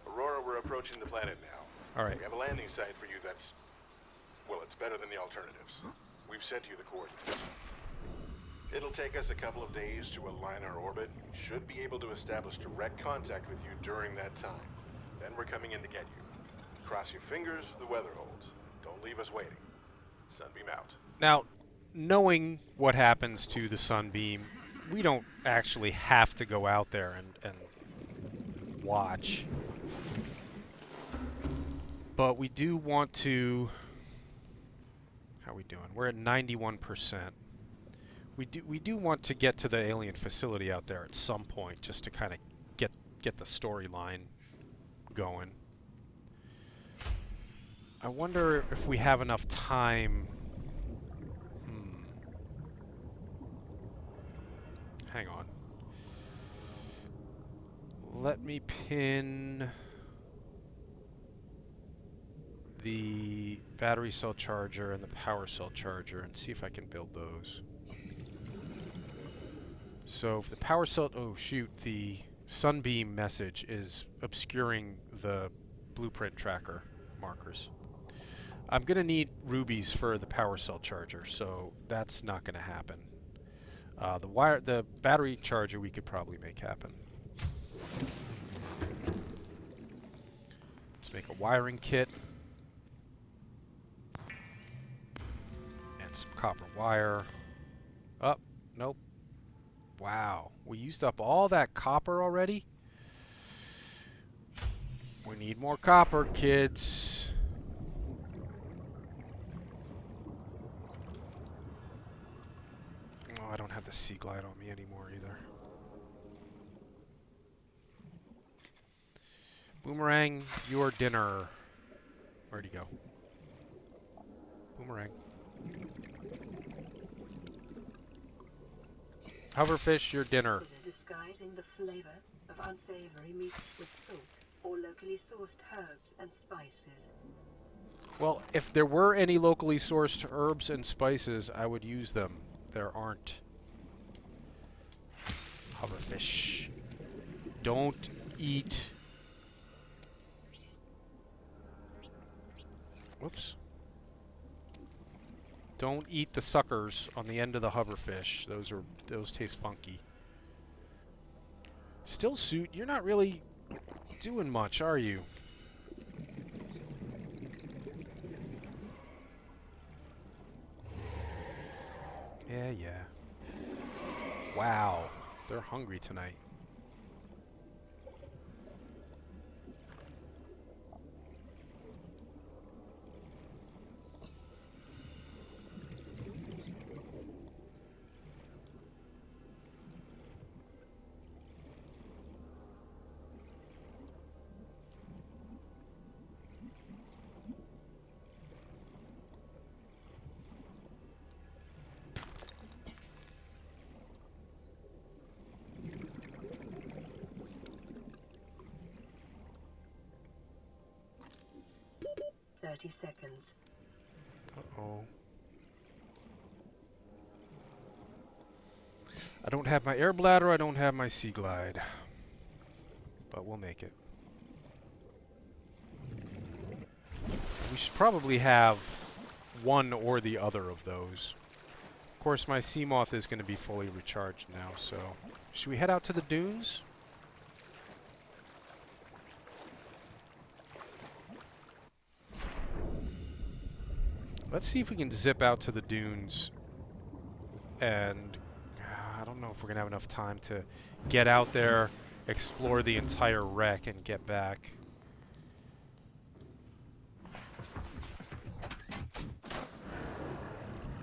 Aurora, we're approaching the planet now. All right. We have a landing site for you that's, well, it's better than the alternatives. We've sent you the coordinates. It'll take us a couple of days to align our orbit. Should be able to establish direct contact with you during that time. Then we're coming in to get you. Cross your fingers, the weather holds. Don't leave us waiting. Sunbeam out. Now, knowing what happens to the Sunbeam, we don't actually have to go out there and watch. But we do want to... How are we doing? We're at 91%. We do want to get to the alien facility out there at some point, just to kind of get the storyline going. I wonder if we have enough time. Hang on. Let me pin the battery cell charger and the power cell charger and see if I can build those. So for the power cell, oh shoot, the Sunbeam message is obscuring the blueprint tracker markers. I'm gonna need rubies for the power cell charger, so that's not gonna happen. The battery charger we could probably make happen. Let's make a wiring kit. And some copper wire. Oh, nope. Wow, we used up all that copper already? We need more copper, kids. Oh, I don't have the sea glide on me anymore either. Boomerang, your dinner. Where'd he go? Boomerang. Hoverfish, your dinner. Consider disguising the flavor of unsavory meat with salt or locally sourced herbs and spices. Well, if there were any locally sourced herbs and spices, I would use them. There aren't. Hoverfish. Don't eat. Whoops. Don't eat the suckers on the end of the hoverfish. Those taste funky. Still suit, you're not really doing much, are you? Yeah. Wow, they're hungry tonight. Seconds. Uh-oh. I don't have my air bladder, I don't have my sea glide. But we'll make it. We should probably have one or the other of those. Of course, my Seamoth is going to be fully recharged now, so... Should we head out to the dunes? Let's see if we can zip out to the dunes and I don't know if we're going to have enough time to get out there, explore the entire wreck, and get back.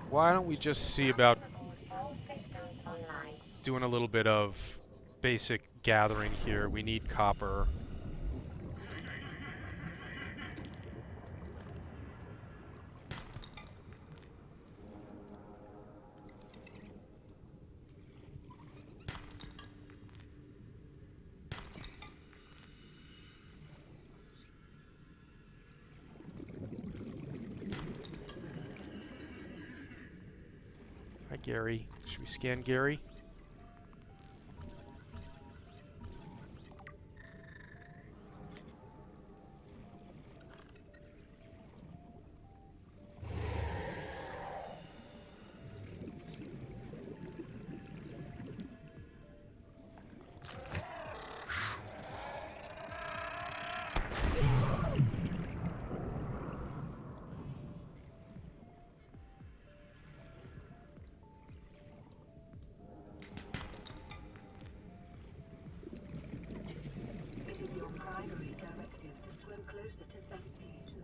Why don't we just see about doing a little bit of basic gathering here. We need copper. Hi, Gary. Should we scan Gary? It is your primary directive to swim closer to that beautiful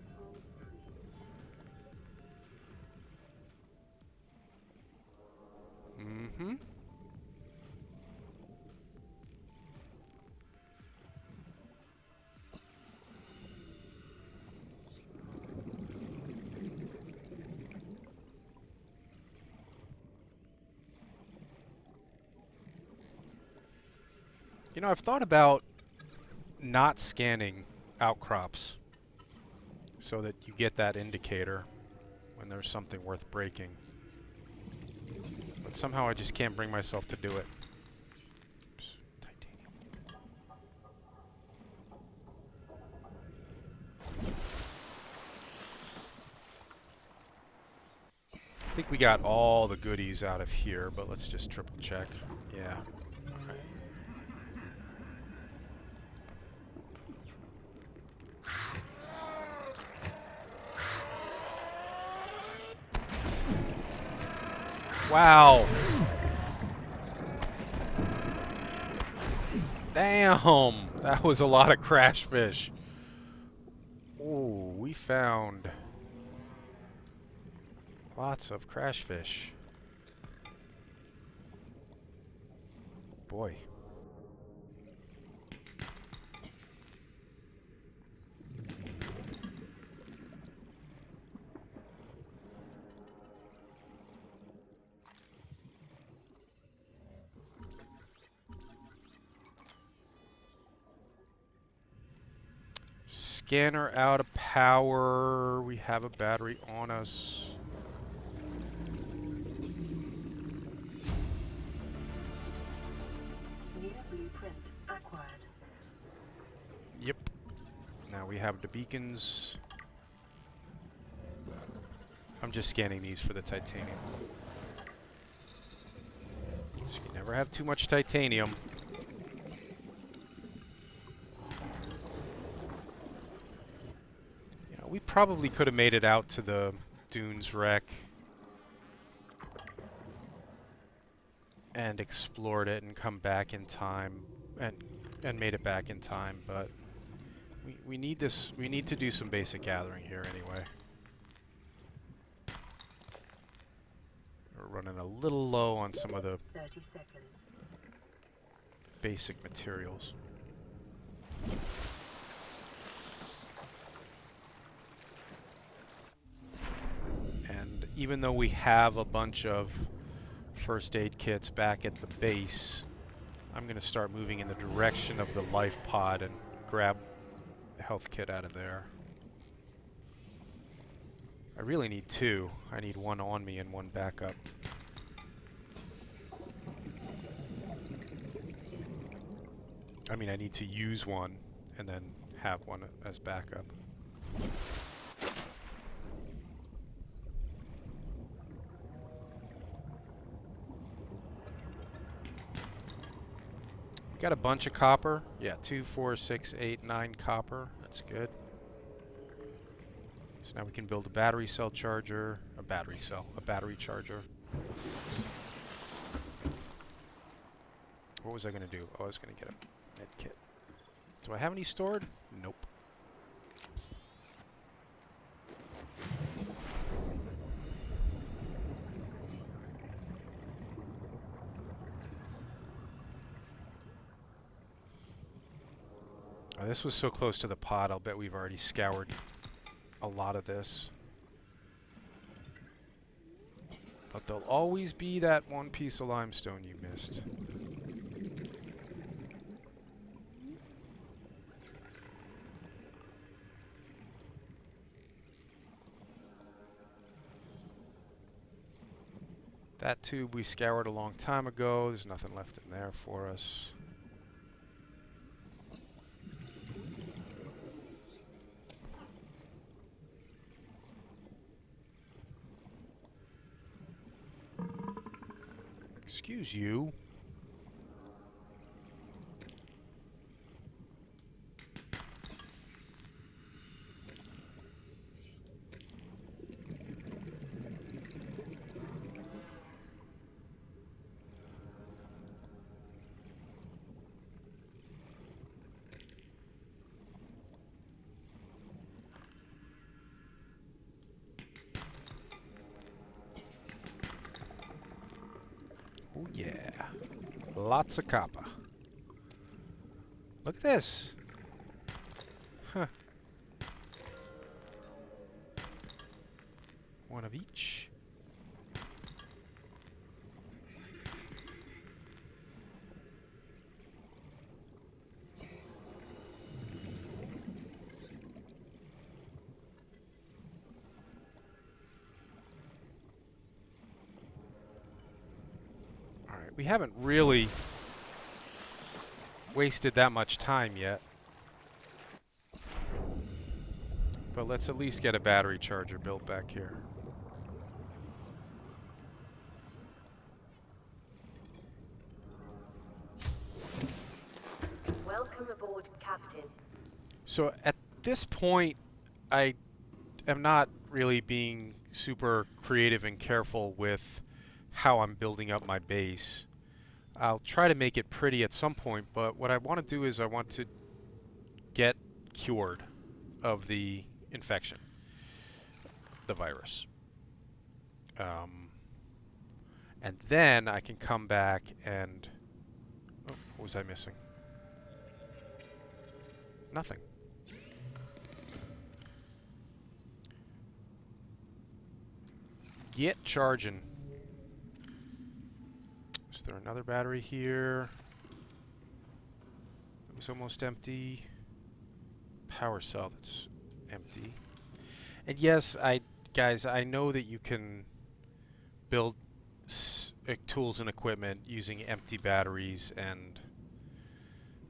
You know, I've thought about not scanning outcrops so that you get that indicator when there's something worth breaking. But somehow I just can't bring myself to do it. Oops, titanium. I think we got all the goodies out of here, but let's just triple check. Yeah. Alright. Wow. Damn. That was a lot of crash fish. Ooh, we found lots of crash fish. Boy. Scanner out of power. We have a battery on us. New blueprint acquired. Yep. Now we have the beacons. I'm just scanning these for the titanium. So you never have too much titanium. Yeah, we probably could have made it out to the dunes wreck and explored it and come back in time and made it back in time, but we need this. We need to do some basic gathering here anyway. We're running a little low on some of the 30 seconds. basic materials. And even though we have a bunch of first aid kits back at the base, I'm going to start moving in the direction of the life pod and grab the health kit out of there. I really need two. I need one on me and one backup. I mean, I need to use one and then have one as backup. Got a bunch of copper. Yeah, 2, 4, 6, 8, 9 copper. That's good. So now we can build a battery cell charger, a battery charger. What was I going to do? Oh, I was going to get a med kit. Do I have any stored? Nope. Oh, this was so close to the pod, I'll bet we've already scoured a lot of this. But there'll always be that one piece of limestone you missed. That tube we scoured a long time ago. There's nothing left in there for us. Excuse you. Oh yeah, lots of copper. Look at this. Huh. One of each. We haven't really wasted that much time yet. But let's at least get a battery charger built back here. Welcome aboard, Captain. So at this point, I am not really being super creative and careful with how I'm building up my base. I'll try to make it pretty at some point, but what I want to do is I want to get cured of the infection, the virus. And then I can come back and... Oh, what was I missing? Nothing. Get charging. Is there another battery here? It was almost empty. Power cell that's empty. And yes, guys, I know that you can build tools and equipment using empty batteries, and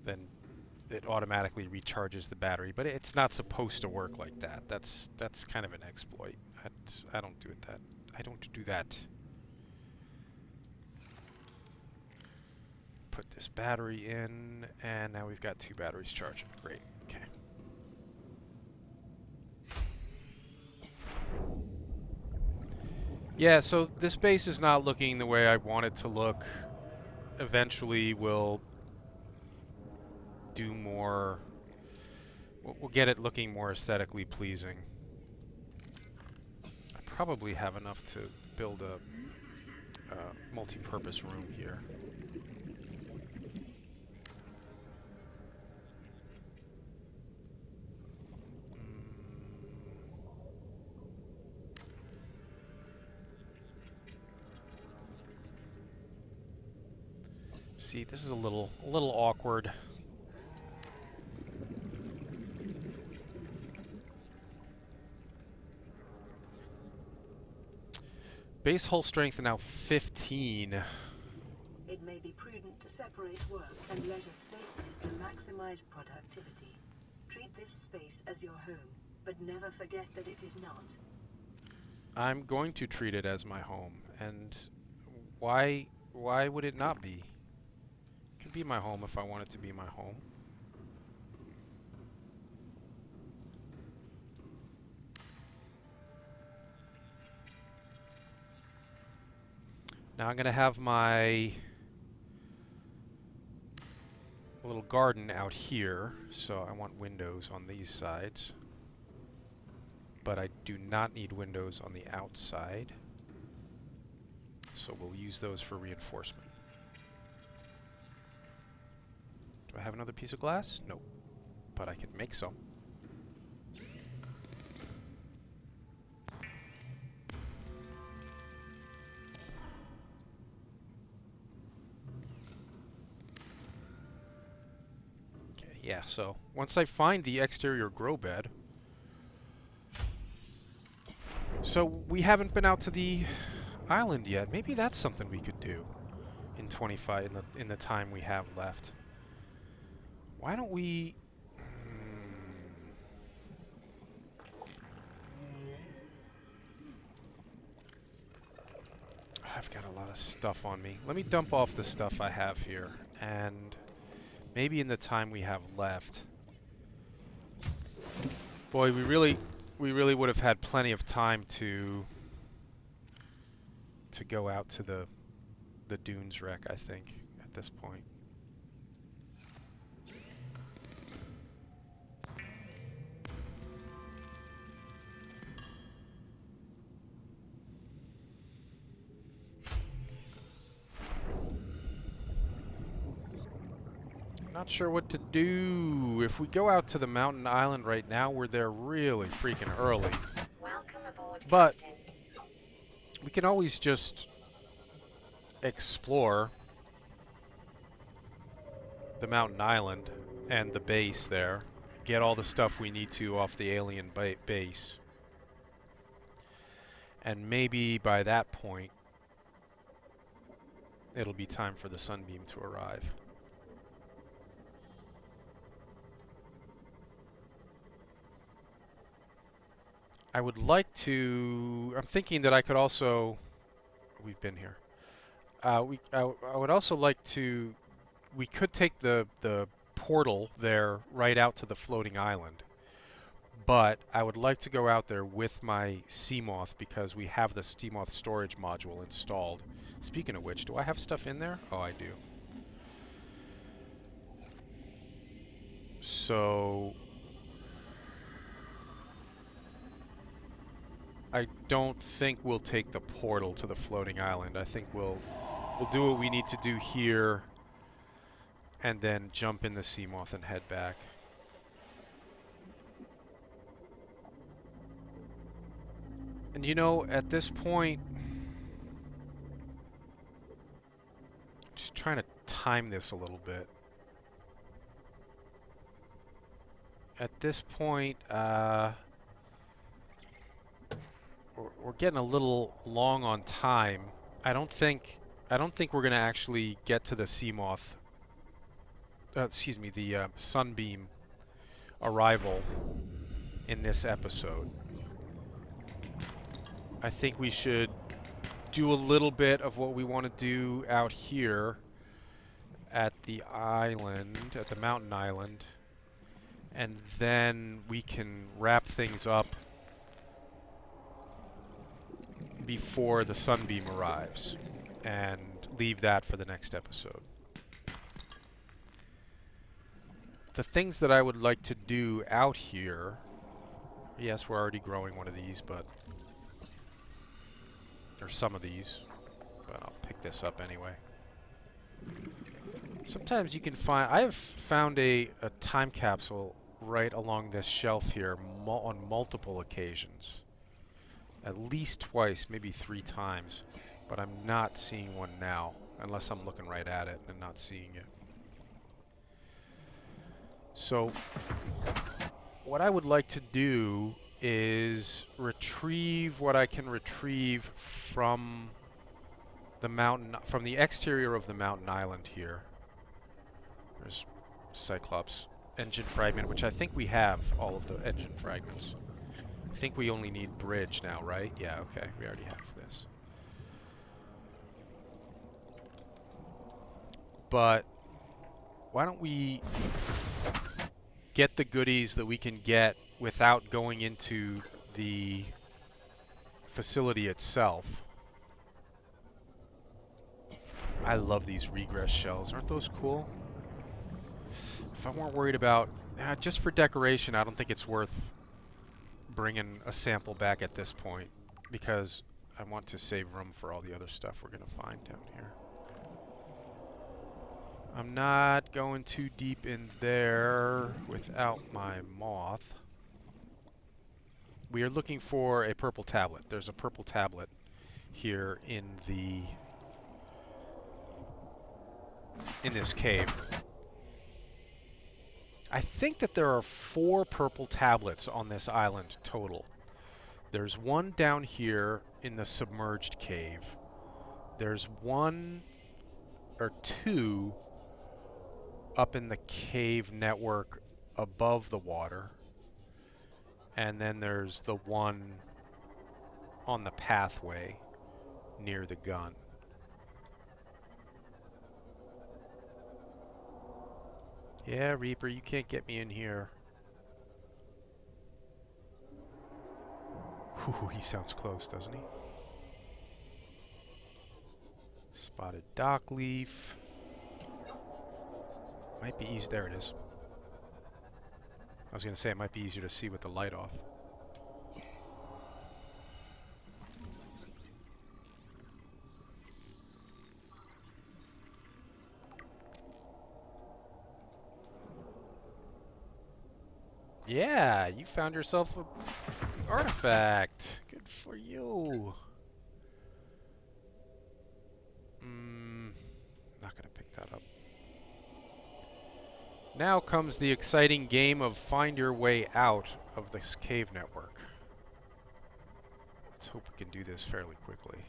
then it automatically recharges the battery, but it's not supposed to work like that. That's kind of an exploit. I don't do that. I don't do that. Put this battery in, and now we've got 2 batteries charging. Great. Okay. Yeah, so this base is not looking the way I want it to look. Eventually we'll do more... We'll get it looking more aesthetically pleasing. I probably have enough to build a multi-purpose room here. See, this is a little awkward. Base hull strength now 15. It may be prudent to separate work and leisure spaces to maximize productivity. Treat this space as your home, but never forget that it is not. I'm going to treat it as my home, and why would it not be? It can be my home if I want it to be my home. Now I'm going to have my little garden out here, so I want windows on these sides. But I do not need windows on the outside, so we'll use those for reinforcement. Do I have another piece of glass? Nope, but I can make some. Okay, yeah, so once I find the exterior grow bed... So we haven't been out to the island yet. Maybe that's something we could do in 25 in the time we have left. Why don't we? I've got a lot of stuff on me. Let me dump off the stuff I have here, and maybe in the time we have left. Boy, we really would have had plenty of time to go out to the dunes wreck, I think, at this point. Not sure what to do. If we go out to the mountain island right now, we're there really freaking early. Welcome aboard, But Captain. we can always just explore the mountain island and the base there. Get all the stuff we need to off the alien base. And maybe by that point, it'll be time for the Sunbeam to arrive. I would like to... I'm thinking that I could also... We've been here. I would also like to... We could take the portal there right out to the floating island. But I would like to go out there with my Seamoth because we have the Seamoth storage module installed. Speaking of which, do I have stuff in there? Oh, I do. So... I don't think we'll take the portal to the floating island. I think we'll do what we need to do here and then jump in the Seamoth and head back. And you know, at this point, just trying to time this a little bit. At this point, we're getting a little long on time. I don't think we're gonna actually get to the Seamoth. Excuse me, the Sunbeam arrival in this episode. I think we should do a little bit of what we want to do out here at the island, at the mountain island, and then we can wrap things up before the Sunbeam arrives and leave that for the next episode. The things that I would like to do out here, yes, we're already growing one of these, but or some of these, but I'll pick this up anyway. Sometimes you can find, I have found a time capsule right along this shelf here on multiple occasions. At least twice, maybe 3 times, but I'm not seeing one now, unless I'm looking right at it and not seeing it. So, what I would like to do is retrieve what I can retrieve from the mountain, from the exterior of the mountain island here. There's Cyclops engine fragment, which I think we have all of the engine fragments. I think we only need bridge now, right? Yeah, okay, we already have this. But why don't we get the goodies that we can get without going into the facility itself. I love these regress shells. Aren't those cool? If I weren't worried about... just for decoration, I don't think it's worth bringing a sample back at this point, because I want to save room for all the other stuff we're going to find down here. I'm not going too deep in there without my moth. We are looking for a purple tablet. There's a purple tablet here in this cave. I think that there are 4 purple tablets on this island total. There's one down here in the submerged cave. There's 1 or 2 up in the cave network above the water. And then there's the one on the pathway near the gun. Yeah, Reaper, you can't get me in here. Whew, he sounds close, doesn't he? Spotted dock leaf. Might be easy. There it is. I was going to say it might be easier to see with the light off. Yeah, you found yourself an artifact. Good for you. Not going to pick that up. Now comes the exciting game of find your way out of this cave network. Let's hope we can do this fairly quickly.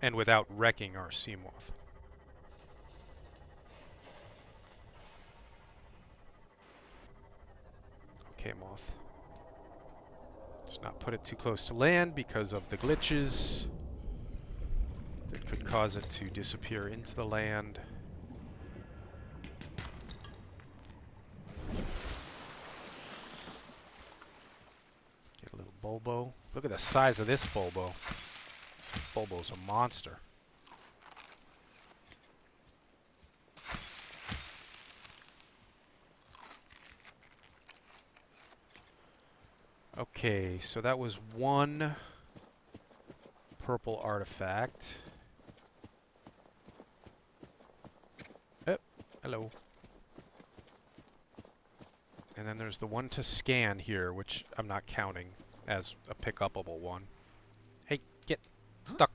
and without wrecking our Seamoth. Okay, Moth. Let's not put it too close to land because of the glitches that could cause it to disappear into the land. Get a little Bulbo. Look at the size of this Bulbo. This Bulbo's a monster. Okay, so that was one purple artifact. Oh, hello. And then there's the one to scan here, which I'm not counting as a pick-upable one. Hey, get stuck.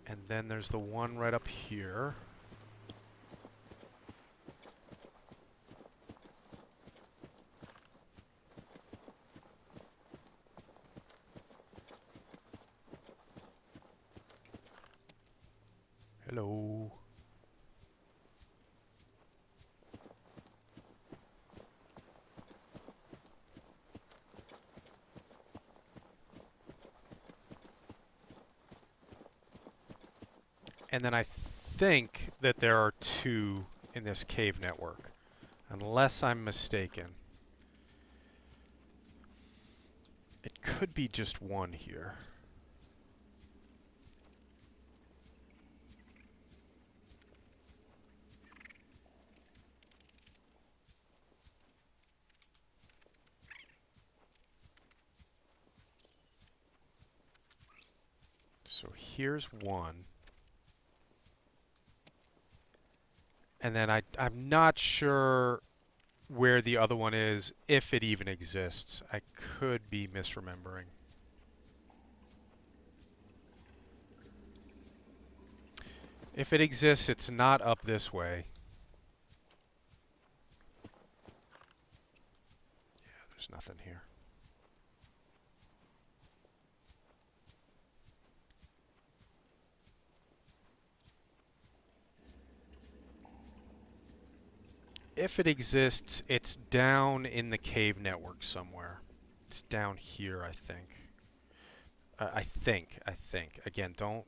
And then there's the one right up here. Hello. And then I think that there are two in this cave network, unless I'm mistaken. It could be just one here. So here's one. And then I'm not sure where the other one is, if it even exists. I could be misremembering. If it exists, it's not up this way. Yeah, there's nothing here. If it exists, it's down in the cave network somewhere. It's down here, I think. I think. Again, don't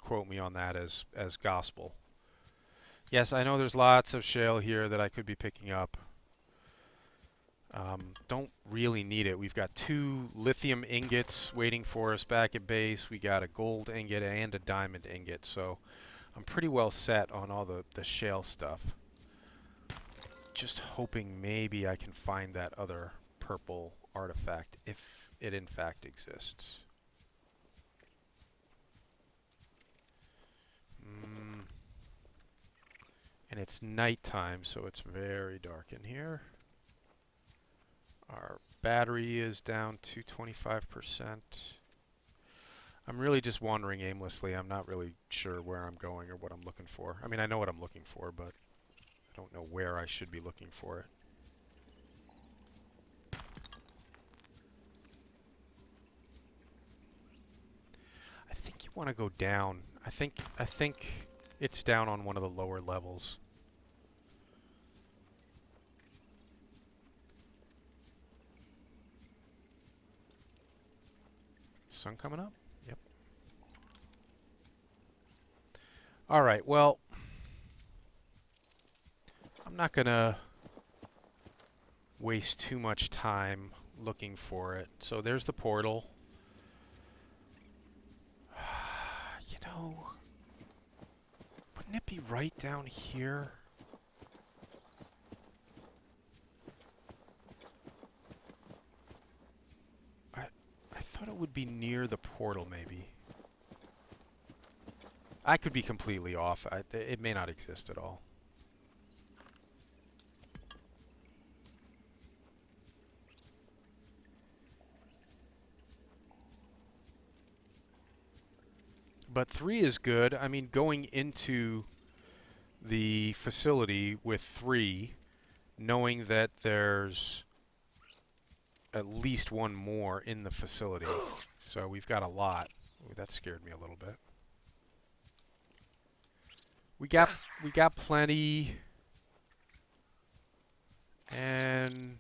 quote me on that as gospel. Yes, I know there's lots of shale here that I could be picking up. Don't really need it. We've got 2 lithium ingots waiting for us back at base. We got a gold ingot and a diamond ingot, so I'm pretty well set on all the shale stuff. Just hoping maybe I can find that other purple artifact, if it in fact exists. And it's nighttime, so it's very dark in here. Our battery is down to 25%. I'm really just wandering aimlessly. I'm not really sure where I'm going or what I'm looking for. I mean, I know what I'm looking for, but I don't know where I should be looking for it. I think you want to go down. I think it's down on one of the lower levels. Sun coming up? Yep. All right, well, I'm not going to waste too much time looking for it. So there's the portal. You know, wouldn't it be right down here? I thought it would be near the portal, maybe. I could be completely off. It may not exist at all. But 3 is good. I mean, going into the facility with 3, knowing that there's at least one more in the facility. So we've got a lot. Ooh, that scared me a little bit. We got plenty. And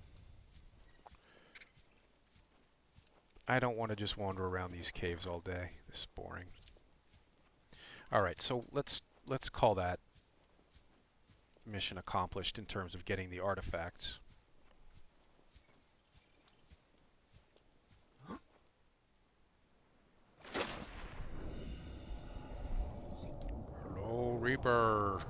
I don't want to just wander around these caves all day. This is boring. All right, so let's call that mission accomplished in terms of getting the artifacts. Hello, Reaper.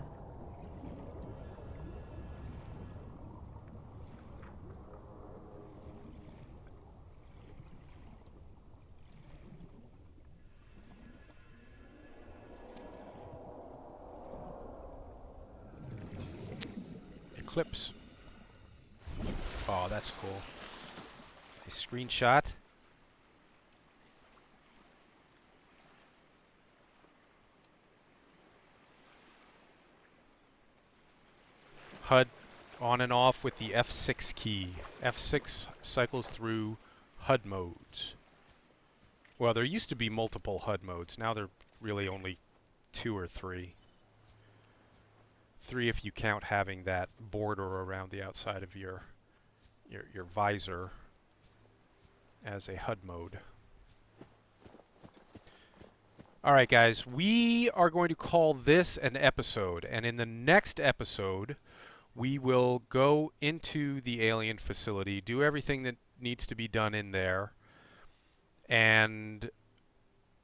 Eclipse. Oh, that's cool. A screenshot. HUD on and off with the F6 key. F6 cycles through HUD modes. Well, there used to be multiple HUD modes. Now there are really only 2 or 3. 3 if you count having that border around the outside of your visor as a HUD mode. Alright guys, we are going to call this an episode, and in the next episode we will go into the alien facility, do everything that needs to be done in there, and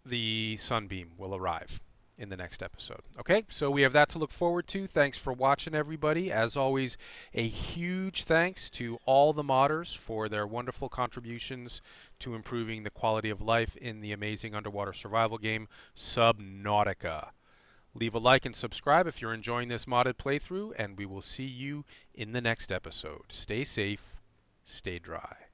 the Sunbeam will arrive in the next episode. Okay, so we have that to look forward to. Thanks for watching, everybody. As always, a huge thanks to all the modders for their wonderful contributions to improving the quality of life in the amazing underwater survival game, Subnautica. Leave a like and subscribe if you're enjoying this modded playthrough, and we will see you in the next episode. Stay safe, stay dry.